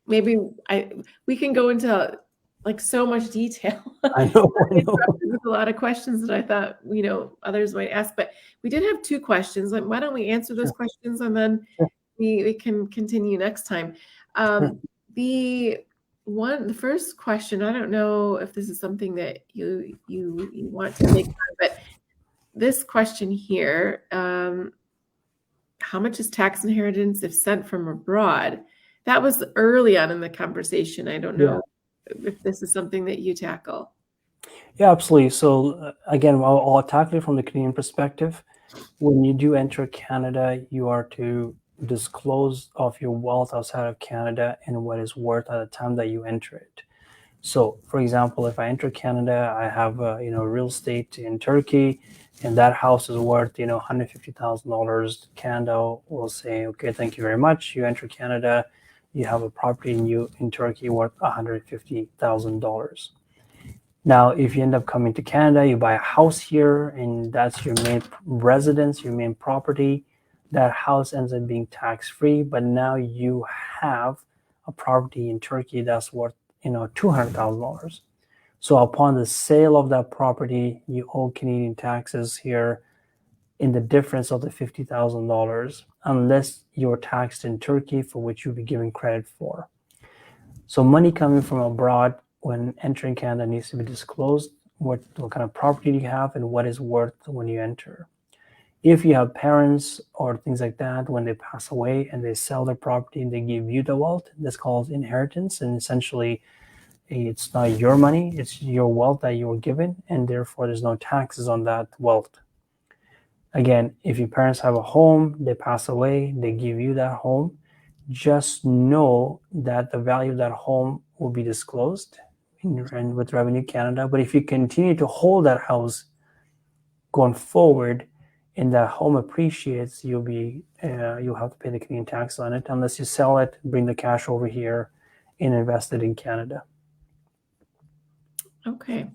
[SPEAKER 1] maybe we can go into like so much detail.
[SPEAKER 2] I know.
[SPEAKER 1] With a lot of questions that I thought others might ask, but we did have two questions. Like, why don't we answer those questions and then we can continue next time. The first question, I don't know if this is something that you want to make, but this question here, how much is tax inheritance if sent from abroad? That was early on in the conversation. I don't know if this is something that you tackle.
[SPEAKER 2] Yeah, absolutely. So again, I'll tackle it from the Canadian perspective. When you do enter Canada, you are to disclose of your wealth outside of Canada and what is worth at the time that you enter it. So, for example, if I enter Canada, I have real estate in Turkey, and that house is worth $150,000. Canada will say, okay, thank you very much. You enter Canada, you have a property in Turkey worth $150,000. Now, if you end up coming to Canada, you buy a house here, and that's your main residence, your main property. That house ends up being tax-free, but now you have a property in Turkey that's worth $200,000. So upon the sale of that property, you owe Canadian taxes here in the difference of the $50,000, unless you're taxed in Turkey, for which you'll be given credit for. So money coming from abroad when entering Canada needs to be disclosed, what kind of property you have and what is worth when you enter. If you have parents or things like that, when they pass away and they sell their property and they give you the wealth, that's called inheritance. And essentially, it's not your money, it's your wealth that you were given, and therefore there's no taxes on that wealth. Again, if your parents have a home, they pass away, they give you that home, just know that the value of that home will be disclosed with Revenue Canada. But if you continue to hold that house going forward and that home appreciates, you'll have to pay the Canadian tax on it unless you sell it, bring the cash over here, and invest it in Canada.
[SPEAKER 1] Okay.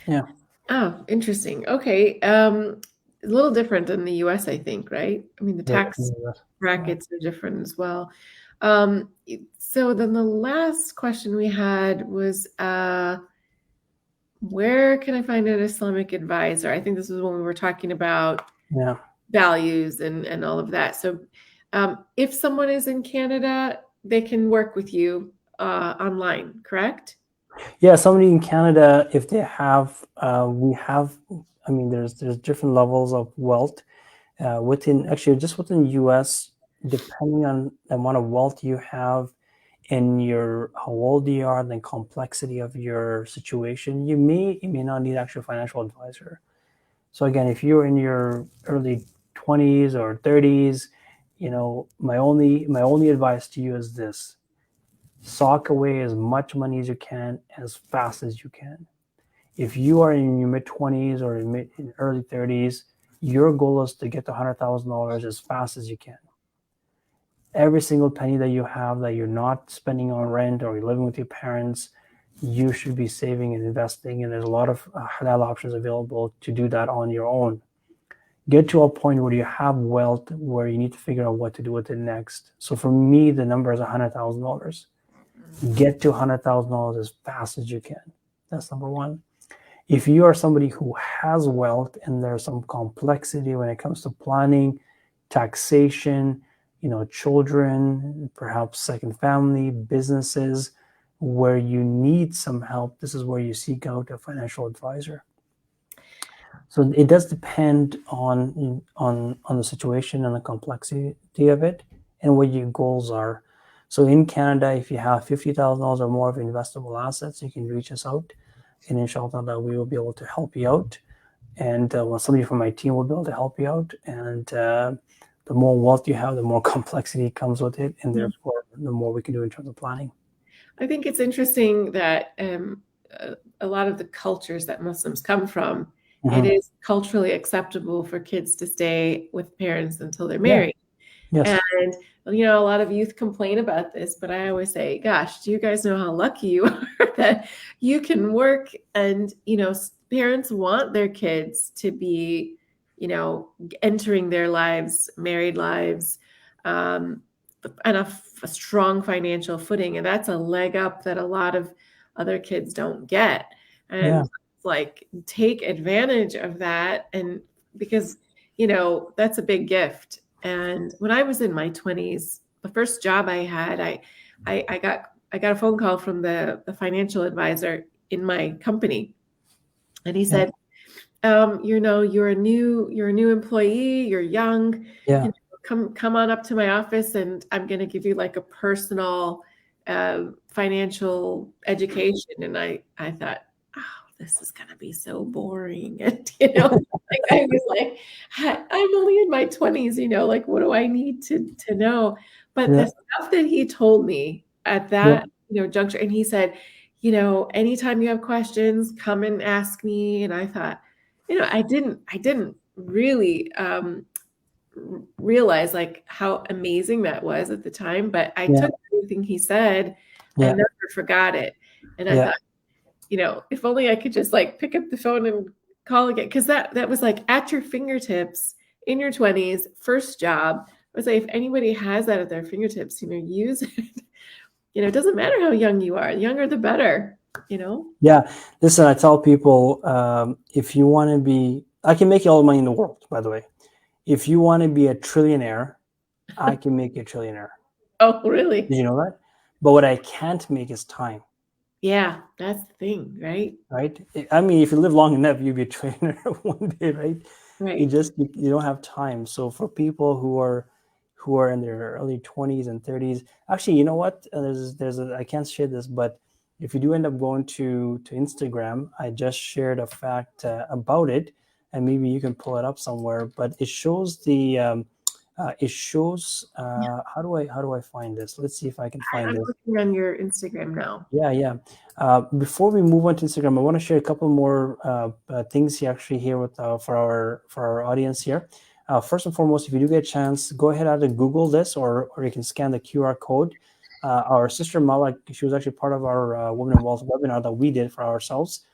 [SPEAKER 2] Yeah.
[SPEAKER 1] Oh, interesting. Okay. A little different in the US, I think, right? I mean, the
[SPEAKER 2] Yes,
[SPEAKER 1] tax
[SPEAKER 2] yeah.
[SPEAKER 1] brackets are different as well. So then the last question we had was, where can I find an Islamic advisor? I think this was when we were talking about
[SPEAKER 2] Yeah.
[SPEAKER 1] values and all of that. So, if someone is in Canada, they can work with you online, correct?
[SPEAKER 2] Yeah, somebody in Canada, if they have, we have, I mean, there's different levels of wealth within, actually, just within the US, depending on the amount of wealth you have and your how old you are, the complexity of your situation, you may not need actually a financial advisor. So again, if you're in your early 20s or 30s, my only advice to you is this: sock away as much money as you can, as fast as you can. If you are in your mid 20s or in early 30s, your goal is to get to $100,000 as fast as you can. Every single penny that you have that you're not spending on rent or you're living with your parents, you should be saving and investing. And there's a lot of halal options available to do that on your own. Get to a point where you have wealth where you need to figure out what to do with it next. So for me, the number is $100,000. Get to $100,000 as fast as you can. That's number one. If you are somebody who has wealth and there's some complexity when it comes to planning, taxation, children, perhaps second family, businesses, where you need some help, this is where you seek out a financial advisor. So it does depend on the situation and the complexity of it and what your goals are. So in Canada, if you have $50,000 or more of investable assets, you can reach us out, and inshallah that we will be able to help you out. And somebody from my team will be able to help you out. And the more wealth you have, the more complexity comes with it, and therefore the more we can do in terms of planning.
[SPEAKER 1] I think it's interesting that a lot of the cultures that Muslims come from, it
[SPEAKER 2] Mm-hmm.
[SPEAKER 1] is culturally acceptable for kids to stay with parents until they're
[SPEAKER 2] Yeah.
[SPEAKER 1] married.
[SPEAKER 2] Yes.
[SPEAKER 1] And, a lot of youth complain about this, but I always say, gosh, do you guys know how lucky you are that you can work and, parents want their kids to be, entering their lives, married lives, um, on a strong financial footing. And that's a leg up that a lot of other kids don't get. And
[SPEAKER 2] Yeah.
[SPEAKER 1] it's like, take advantage of that. And because, that's a big gift. And when I was in my 20s, the first job I had, I got a phone call from the financial advisor in my company. And he
[SPEAKER 2] Yeah.
[SPEAKER 1] said, you're a new employee, you're young,
[SPEAKER 2] Yeah.
[SPEAKER 1] come on up to my office and I'm going to give you like a personal financial education. And I thought, oh, this is going to be so boring. And, like I was like, I'm only in my 20s, like, what do I need to know? But the
[SPEAKER 2] Yeah.
[SPEAKER 1] stuff that he told me at
[SPEAKER 2] Yeah.
[SPEAKER 1] that, juncture, and he said, anytime you have questions, come and ask me. And I thought, I didn't really realize like how amazing that was at the time, but I
[SPEAKER 2] Yeah.
[SPEAKER 1] took everything he said and
[SPEAKER 2] Yeah.
[SPEAKER 1] never forgot it. And I
[SPEAKER 2] Yeah.
[SPEAKER 1] thought, if only I could just like pick up the phone and call again, because that was like at your fingertips in your 20s, first job. I would say if anybody has that at their fingertips, use it. It doesn't matter how young you are, the younger the better, you know.
[SPEAKER 2] Yeah. Listen, I tell people, if you want to be, I can make you all the money in the world, by the way. If you want to be a trillionaire, I can make you a trillionaire.
[SPEAKER 1] Oh,
[SPEAKER 2] Did
[SPEAKER 1] really?
[SPEAKER 2] you know that? But what I can't make is time,
[SPEAKER 1] Yeah, that's the thing, right?
[SPEAKER 2] right? I mean, if you live long enough, you'll be a trillionaire one day, right? You
[SPEAKER 1] Right.
[SPEAKER 2] just you don't have time. So for people who are in their early 20s and 30s, actually, you know what? I can't share this, but if you do end up going to Instagram, I just shared a fact about it, and maybe you can pull it up somewhere. But it shows how do I find this? Let's see if I can find
[SPEAKER 1] I'm
[SPEAKER 2] this.
[SPEAKER 1] looking on your Instagram now.
[SPEAKER 2] Yeah, yeah. Before we move on to Instagram, I want to share a couple more things here, actually, here with for our audience here. First and foremost, if you do get a chance, go ahead and Google this, or you can scan the QR code. Our sister Mala, she was actually part of our Women in Wealth webinar that we did for ourselves.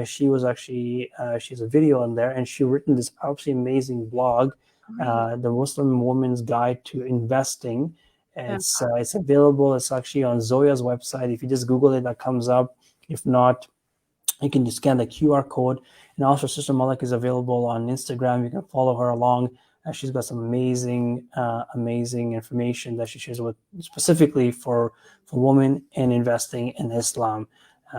[SPEAKER 2] She was actually she's a video on there, and she written this absolutely amazing blog,
[SPEAKER 1] Great.
[SPEAKER 2] the Muslim Woman's Guide to Investing.
[SPEAKER 1] That's
[SPEAKER 2] It's available. It's actually on Zoya's website. If you just Google it, that comes up. If not, you can just scan the QR code. And also, Sister Malik is available on Instagram. You can follow her along. She's got some amazing information that she shares with specifically for women and investing in Islam.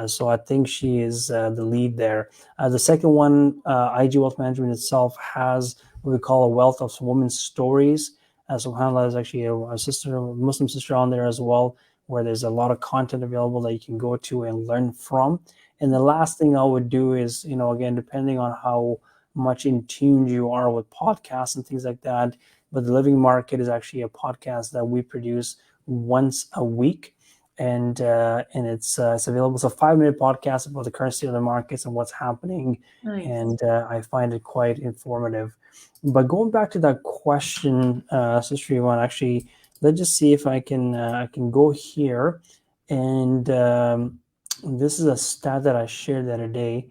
[SPEAKER 2] So I think she is the lead there. The second one, IG Wealth Management itself has what we call a wealth of women's stories. SubhanAllah is actually a sister, a Muslim sister on there as well, where there's a lot of content available that you can go to and learn from. And the last thing I would do is, again, depending on how much in tune you are with podcasts and things like that, but the Living Market is actually a podcast that we produce once a week, and it's available. It's a 5-minute podcast about the current state of the markets and what's happening,
[SPEAKER 1] nice.
[SPEAKER 2] and I find it quite informative. But going back to that question, Sister Yvonne, actually, let's just see if I can go here, and this is a stat that I shared the other day,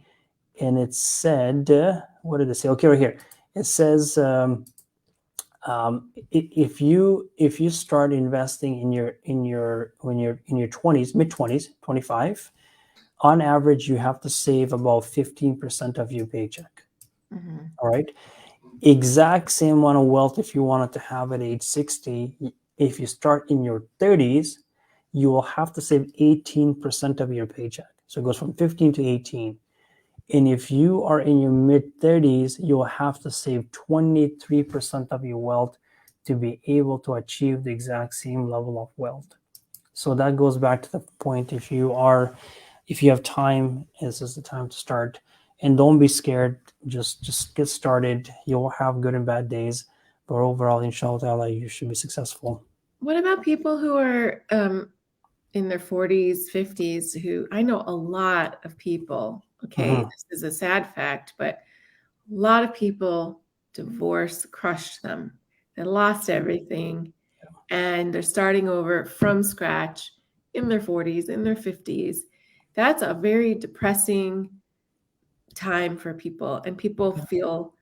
[SPEAKER 2] and it said, what did it say? Okay, right here. It says if you start investing in your 20s, mid 20s, 25, on average, you have to save about 15% of your paycheck.
[SPEAKER 1] Mm-hmm.
[SPEAKER 2] All right. Exact same amount of wealth if you wanted to have at age 60. If you start in your 30s, you will have to save 18% of your paycheck. So it goes from 15 to 18. And if you are in your mid 30s, you'll have to save 23% of your wealth to be able to achieve the exact same level of wealth. So that goes back to the point, if you have time, this is the time to start. And don't be scared. Just get started. You'll have good and bad days, but overall, inshallah, you should be successful.
[SPEAKER 1] What about people who are in their 40s, 50s, who I know a lot of people, okay,
[SPEAKER 2] Mhm.
[SPEAKER 1] this is a sad fact, but a lot of people, divorce crushed them. They lost everything and they're starting over from scratch in their 40s, in their 50s. That's a very depressing time for people, and people feel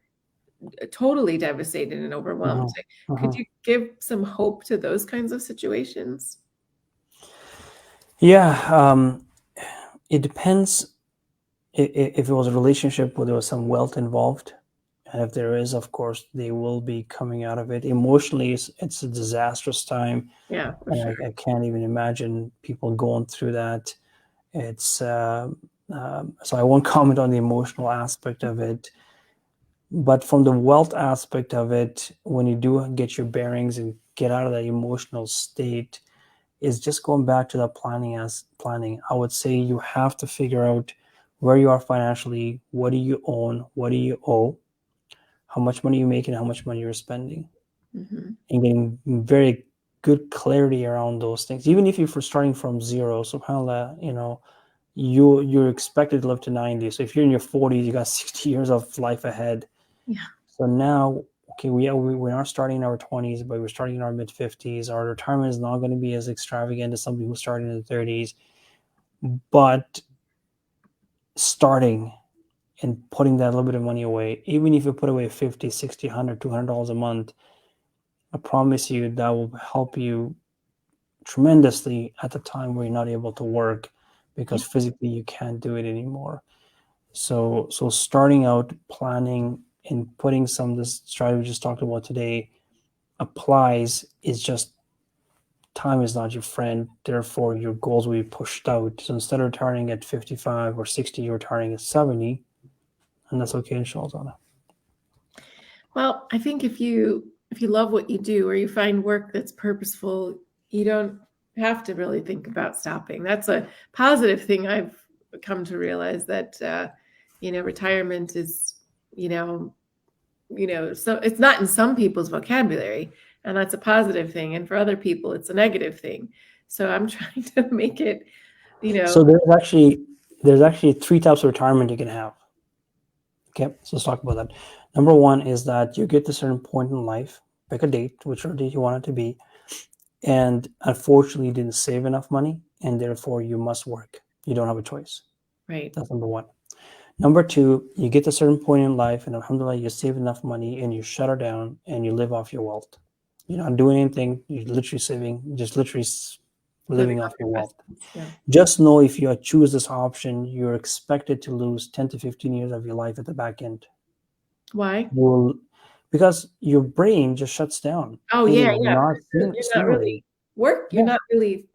[SPEAKER 1] totally devastated and overwhelmed.
[SPEAKER 2] Mhm.
[SPEAKER 1] Could
[SPEAKER 2] Mhm.
[SPEAKER 1] you give some hope to those kinds of situations?
[SPEAKER 2] Yeah, it depends. If it was a relationship where there was some wealth involved, and if there is, of course, they will be coming out of it. Emotionally, it's a disastrous time,
[SPEAKER 1] Yeah, for
[SPEAKER 2] and
[SPEAKER 1] sure.
[SPEAKER 2] I can't even imagine people going through that. It's so I won't comment on the emotional aspect of it, but from the wealth aspect of it, when you do get your bearings and get out of that emotional state, is just going back to the planning. I would say you have to figure out where you are financially, what do you own, what do you owe, how much money you're making, how much money you're spending,
[SPEAKER 1] Hmm.
[SPEAKER 2] and getting very good clarity around those things. Even if you're starting from zero, subhanAllah, you're expected to live to 90. So if you're in your 40s, you got 60 years of life ahead.
[SPEAKER 1] Yeah.
[SPEAKER 2] So now, okay, we are starting in our 20s, but we're starting in our mid 50s. Our retirement is not going to be as extravagant as somebody who's starting in the 30s, but starting and putting that little bit of money away, even if you put away 50, 60, 100, $200 a month, I promise you that will help you tremendously at the time where you're not able to work
[SPEAKER 1] Yeah.
[SPEAKER 2] because physically you can't do it anymore. So starting out, planning, and putting some of this strategy we just talked about today applies. Is just time is not your friend, therefore your goals will be pushed out. So instead of retiring at 55 or 60, you're retiring at 70, and that's okay, inshallah.
[SPEAKER 1] Well, I think if you love what you do or you find work that's purposeful, you don't have to really think about stopping. That's a positive thing I've come to realize, that retirement is, you know, so it's not in some people's vocabulary, and that's a positive thing, and for other people it's a negative thing. So I'm trying to make it, you
[SPEAKER 2] So
[SPEAKER 1] know,
[SPEAKER 2] there's actually three types of retirement you can have. Okay, so let's talk about that. Number one is that you get to a certain point in life, pick a date, whichever date you want it to be, and unfortunately you didn't save enough money, and therefore you must work. You don't have a choice.
[SPEAKER 1] right.
[SPEAKER 2] That's number one. Number two, you get to a certain point in life, and alhamdulillah, you save enough money and you shut her down and you live off your wealth. You're not doing anything. You're literally saving, just literally
[SPEAKER 1] Living
[SPEAKER 2] living
[SPEAKER 1] off
[SPEAKER 2] off your wealth.
[SPEAKER 1] investments. Yeah.
[SPEAKER 2] Just know if you choose this option, you're expected to lose 10 to 15 years of your life at the back end.
[SPEAKER 1] Why?
[SPEAKER 2] Will because your brain just shuts down.
[SPEAKER 1] Oh
[SPEAKER 2] It
[SPEAKER 1] yeah,
[SPEAKER 2] is
[SPEAKER 1] yeah.
[SPEAKER 2] not
[SPEAKER 1] You're not
[SPEAKER 2] stimulated.
[SPEAKER 1] really work. You're
[SPEAKER 2] Yeah,
[SPEAKER 1] not really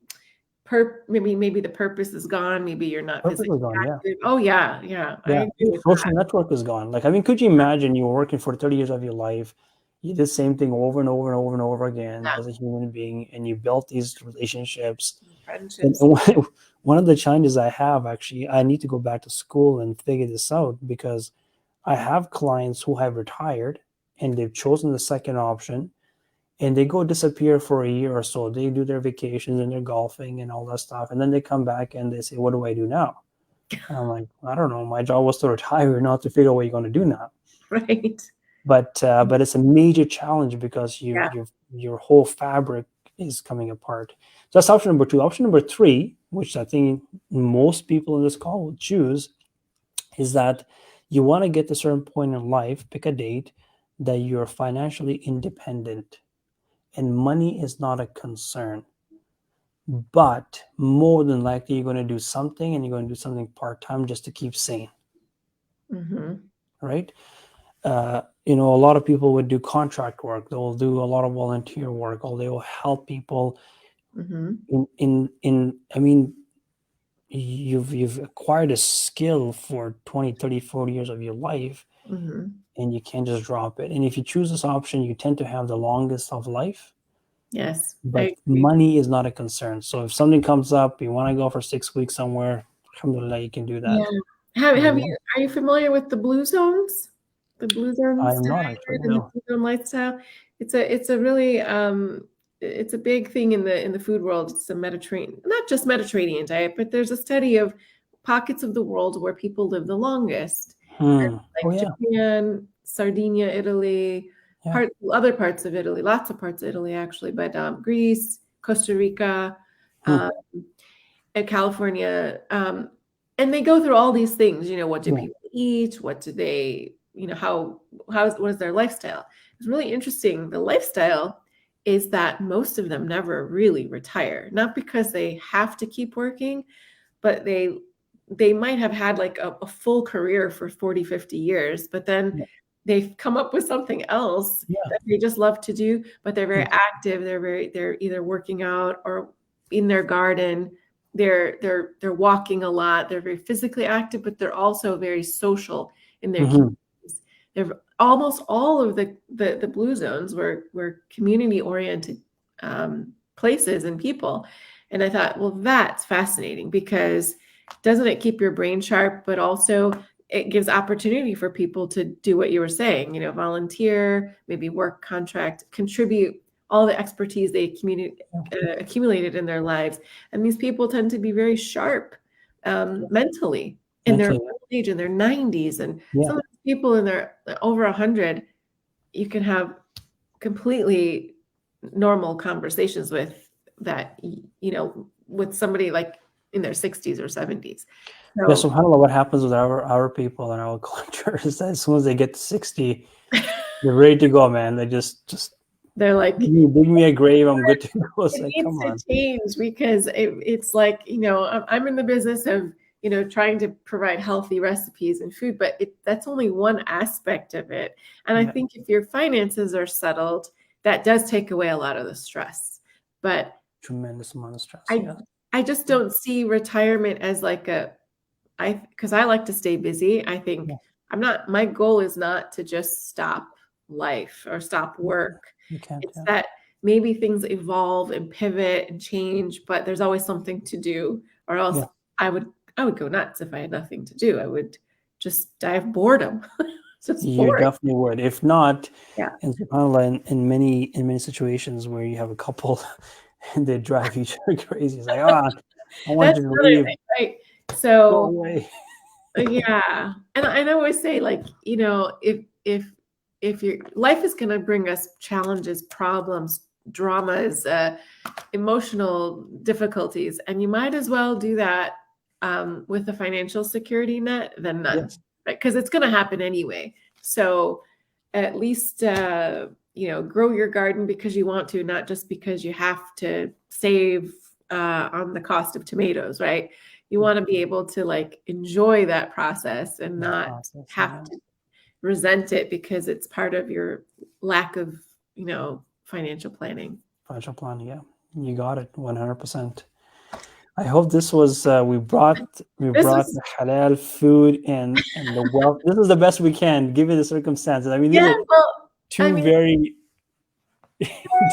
[SPEAKER 1] maybe the purpose is gone. Maybe you're not physically
[SPEAKER 2] perfectly gone. Yeah.
[SPEAKER 1] active. Oh yeah, yeah. I
[SPEAKER 2] Yeah,
[SPEAKER 1] agree with
[SPEAKER 2] social
[SPEAKER 1] that.
[SPEAKER 2] network is gone. Like, I mean, could you imagine you were working for 30 years of your life, you did the same thing over and over and over and over again
[SPEAKER 1] Yeah.
[SPEAKER 2] as a human being, and you built these relationships. And
[SPEAKER 1] Friendships.
[SPEAKER 2] one of the challenges I have, actually, I need to go back to school and figure this out, because I have clients who have retired and they've chosen the second option, and they go disappear for a year or so. They do their vacations and they're golfing and all that stuff. And then they come back and they say, "What do I do now?" And I'm like, "I don't know. My job was to retire, not to figure out what you're going to do now."
[SPEAKER 1] Right.
[SPEAKER 2] But it's a major challenge because
[SPEAKER 1] Yeah.
[SPEAKER 2] your whole fabric is coming apart. So that's option number two. Option number three, which I think most people in this call will choose, is that you want to get to a certain point in life, pick a date that you're financially independent and money is not a concern. But more than likely, you're going to do something, and you're going to do something part time just to keep sane,
[SPEAKER 1] Mm-hmm.
[SPEAKER 2] right? A lot of people would do contract work. They'll do a lot of volunteer work, or they will help people.
[SPEAKER 1] Mm-hmm.
[SPEAKER 2] In I mean, you've acquired a skill for 20, 30, 40 years of your life,
[SPEAKER 1] Mm-hmm.
[SPEAKER 2] and you can't just drop it. And if you choose this option, you tend to have the longest of life,
[SPEAKER 1] Yes, I
[SPEAKER 2] but
[SPEAKER 1] agree.
[SPEAKER 2] money is not a concern. So if something comes up, you want to go for 6 weeks somewhere, alhamdulillah, you can do
[SPEAKER 1] Yeah.
[SPEAKER 2] that.
[SPEAKER 1] Have
[SPEAKER 2] You know,
[SPEAKER 1] you are you familiar with the blue zones? The blue
[SPEAKER 2] I
[SPEAKER 1] zone
[SPEAKER 2] am not
[SPEAKER 1] standard
[SPEAKER 2] actually,
[SPEAKER 1] and the
[SPEAKER 2] no.
[SPEAKER 1] blue zone lifestyle. It's a really it's a big thing in the food world. It's a Mediterranean, not just Mediterranean diet, but there's a study of pockets of the world where people live the longest. And
[SPEAKER 2] Oh
[SPEAKER 1] like
[SPEAKER 2] yeah,
[SPEAKER 1] Japan, Sardinia, Italy,
[SPEAKER 2] yeah.
[SPEAKER 1] other parts of Italy, lots of parts of Italy actually, but Greece, Costa Rica,
[SPEAKER 2] Hmm.
[SPEAKER 1] uh, in California, and they go through all these things. What do
[SPEAKER 2] Yeah.
[SPEAKER 1] people eat? What do they, what is their lifestyle? It's really interesting. The lifestyle is that most of them never really retire, not because they have to keep working, but they might have had like a full career for 40, 50 years, but then
[SPEAKER 2] Yeah.
[SPEAKER 1] they've come up with something else
[SPEAKER 2] Yeah.
[SPEAKER 1] that they just love to do, but they're very
[SPEAKER 2] Ex-
[SPEAKER 1] active. They're either working out or in their garden. They're walking a lot. They're very physically active, but they're also very social in their
[SPEAKER 2] mhm.
[SPEAKER 1] communities. They're almost all of the blue zones were community oriented places and people. And I thought, well, that's fascinating because doesn't it keep your brain sharp, but also it gives opportunity for people to do what you were saying, volunteer, maybe work contract, contribute all the expertise they
[SPEAKER 2] Yeah.
[SPEAKER 1] accumulated in their lives. And these people tend to be very sharp
[SPEAKER 2] Yeah.
[SPEAKER 1] mentally in their
[SPEAKER 2] Mentally.
[SPEAKER 1] old age, in their 90s. And
[SPEAKER 2] Yeah.
[SPEAKER 1] some of these people in their over 100, you can have completely normal conversations with that, with somebody like in their 60s or 70s.
[SPEAKER 2] Yeah.
[SPEAKER 1] So
[SPEAKER 2] SubhanAllah, what happens with our people and our culture is that as soon as they get to 60, they're ready to go, man. They just
[SPEAKER 1] they're like,
[SPEAKER 2] dig me a grave. I'm good to go. It's
[SPEAKER 1] it
[SPEAKER 2] like,
[SPEAKER 1] needs
[SPEAKER 2] come
[SPEAKER 1] to
[SPEAKER 2] on.
[SPEAKER 1] change because it's like, I'm in the business of, trying to provide healthy recipes and food, but that's only one aspect of it. And I
[SPEAKER 2] Yeah.
[SPEAKER 1] think if your finances are settled, that does take away a lot of the stress. But
[SPEAKER 2] Tremendous amount of stress.
[SPEAKER 1] I
[SPEAKER 2] Yeah.
[SPEAKER 1] I just
[SPEAKER 2] Yeah.
[SPEAKER 1] don't see retirement as like because I like to stay busy. I
[SPEAKER 2] Yeah.
[SPEAKER 1] think my goal is not to just stop life or stop work.
[SPEAKER 2] You can't.
[SPEAKER 1] It's
[SPEAKER 2] Yeah.
[SPEAKER 1] that maybe things evolve and pivot and change, but there's always something to do, or else
[SPEAKER 2] Yeah.
[SPEAKER 1] I would I would go nuts if I had nothing to do. I would just die of boredom. It's just
[SPEAKER 2] You
[SPEAKER 1] boring.
[SPEAKER 2] definitely would. If not,
[SPEAKER 1] Yeah.
[SPEAKER 2] and SubhanAllah, in many situations where you have a couple and they drive each other crazy, it's like, I want
[SPEAKER 1] That's
[SPEAKER 2] you to
[SPEAKER 1] another
[SPEAKER 2] leave.
[SPEAKER 1] thing, right?
[SPEAKER 2] Go
[SPEAKER 1] So
[SPEAKER 2] away.
[SPEAKER 1] yeah, and I always say, like, if your life is going to bring us challenges, problems, dramas, emotional difficulties, and you might as well do that with a financial security net than none.
[SPEAKER 2] Yes.
[SPEAKER 1] right? Because it's going to happen anyway. So at least grow your garden because you want to, not just because you have to save on the cost of tomatoes, right? You want to be able to like enjoy that process and
[SPEAKER 2] That
[SPEAKER 1] not
[SPEAKER 2] process,
[SPEAKER 1] have
[SPEAKER 2] yeah.
[SPEAKER 1] to resent it because it's part of your lack of financial planning.
[SPEAKER 2] Financial planning, yeah. You got it, 100%. I hope this was we brought
[SPEAKER 1] This is
[SPEAKER 2] the halal food and the wealth. This is the best we can given the circumstances. I mean, these
[SPEAKER 1] yeah.
[SPEAKER 2] are
[SPEAKER 1] Well, I
[SPEAKER 2] two
[SPEAKER 1] mean,
[SPEAKER 2] very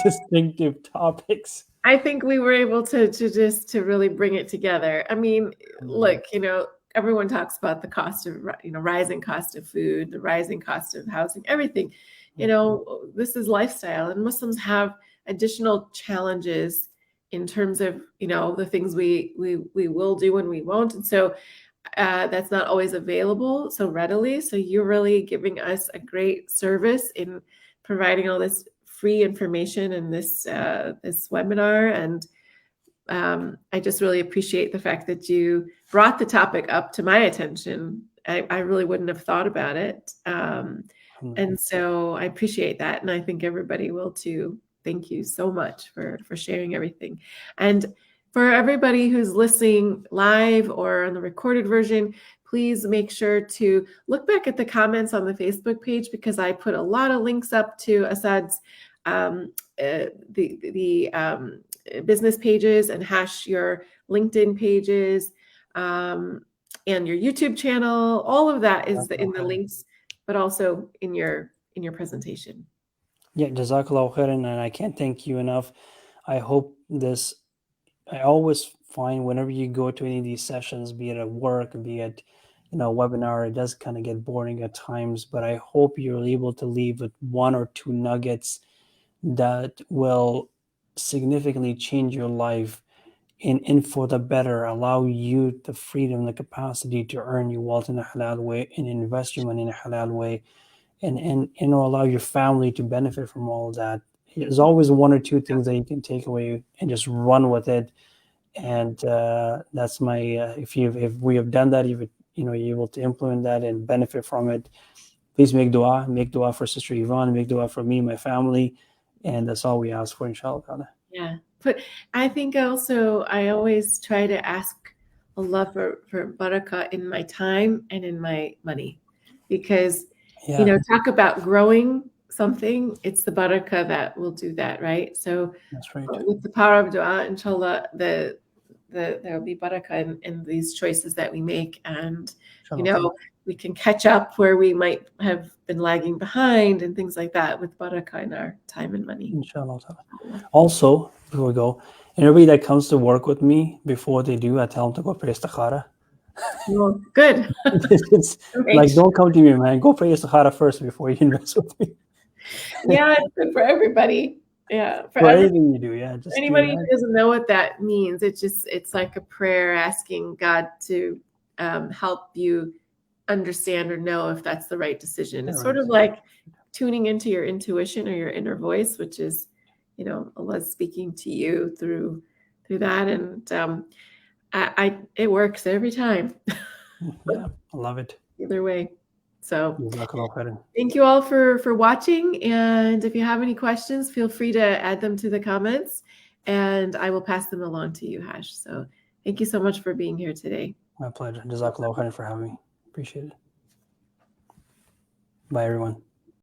[SPEAKER 2] distinctive topics.
[SPEAKER 1] I think we were able to really bring it together. I mean,
[SPEAKER 2] Alhamdulillah.
[SPEAKER 1] look, everyone talks about the cost of rising cost of food, the rising cost of housing, everything. This is lifestyle, and Muslims have additional challenges in terms of the things we will do and we won't, and so that's not always available so readily. So you're really giving us a great service in providing all this free information in this webinar, and I just really appreciate the fact that you brought the topic up to my attention. I really wouldn't have thought about it, and so I appreciate that, and I think everybody will too. Thank you so much for sharing everything, and for everybody who's listening live or on the recorded version, please make sure to look back at the comments on the Facebook page because I put a lot of links up to Assad's the business pages, and Hash your LinkedIn pages, and your YouTube channel. All of that is in the links, but also in your presentation.
[SPEAKER 2] Yeah, Jazakallah khairan, and I can't thank you enough. I hope I always find whenever you go to any of these sessions, be it at work, be it webinar, it does kind of get boring at times, but I hope you're able to leave with one or two nuggets that will significantly change your life in for the better, allow you the freedom, the capacity to earn your wealth in a halal way and invest your money in a halal way, and allow your family to benefit from all of that. There's always one or two things that you can take away and just run with it. And that's my if we have done that, if you're able to implement that and benefit from it, please make dua for Sister Yvonne, make dua for me, my family, and that's all we ask for, inshallah.
[SPEAKER 1] Yeah, but I think also I always try to ask Allah for barakah in my time and in my money, because talk about growing something, it's the barakah that will do that, right? So
[SPEAKER 2] That's right.
[SPEAKER 1] with the power of dua, inshallah, there will be barakah in these choices that we make, and we can catch up where we might have been lagging behind and things like that with barakah in our time and money.
[SPEAKER 2] Inshallah. Also, before we go, everybody that comes to work with me, before they do, I tell them to go pray istikhara.
[SPEAKER 1] Well, good.
[SPEAKER 2] It's like, don't come to me, man. Go pray istikhara first before you invest with me.
[SPEAKER 1] Yeah, it's good for everybody. Yeah,
[SPEAKER 2] for anything you do, yeah. Just
[SPEAKER 1] anybody who doesn't know what that means, it's like a prayer asking God to help you understand or know if that's the right decision. It's sort of like tuning into your intuition or your inner voice, which is, Allah speaking to you through that, and it works every time.
[SPEAKER 2] Yeah, I love it.
[SPEAKER 1] Either way. So thank you all for watching, and if you have any questions, feel free to add them to the comments, and I will pass them along to you, Hash. So thank you so much for being here today.
[SPEAKER 2] My pleasure. Jazakallah khairan for having me. Appreciate it. Bye, everyone.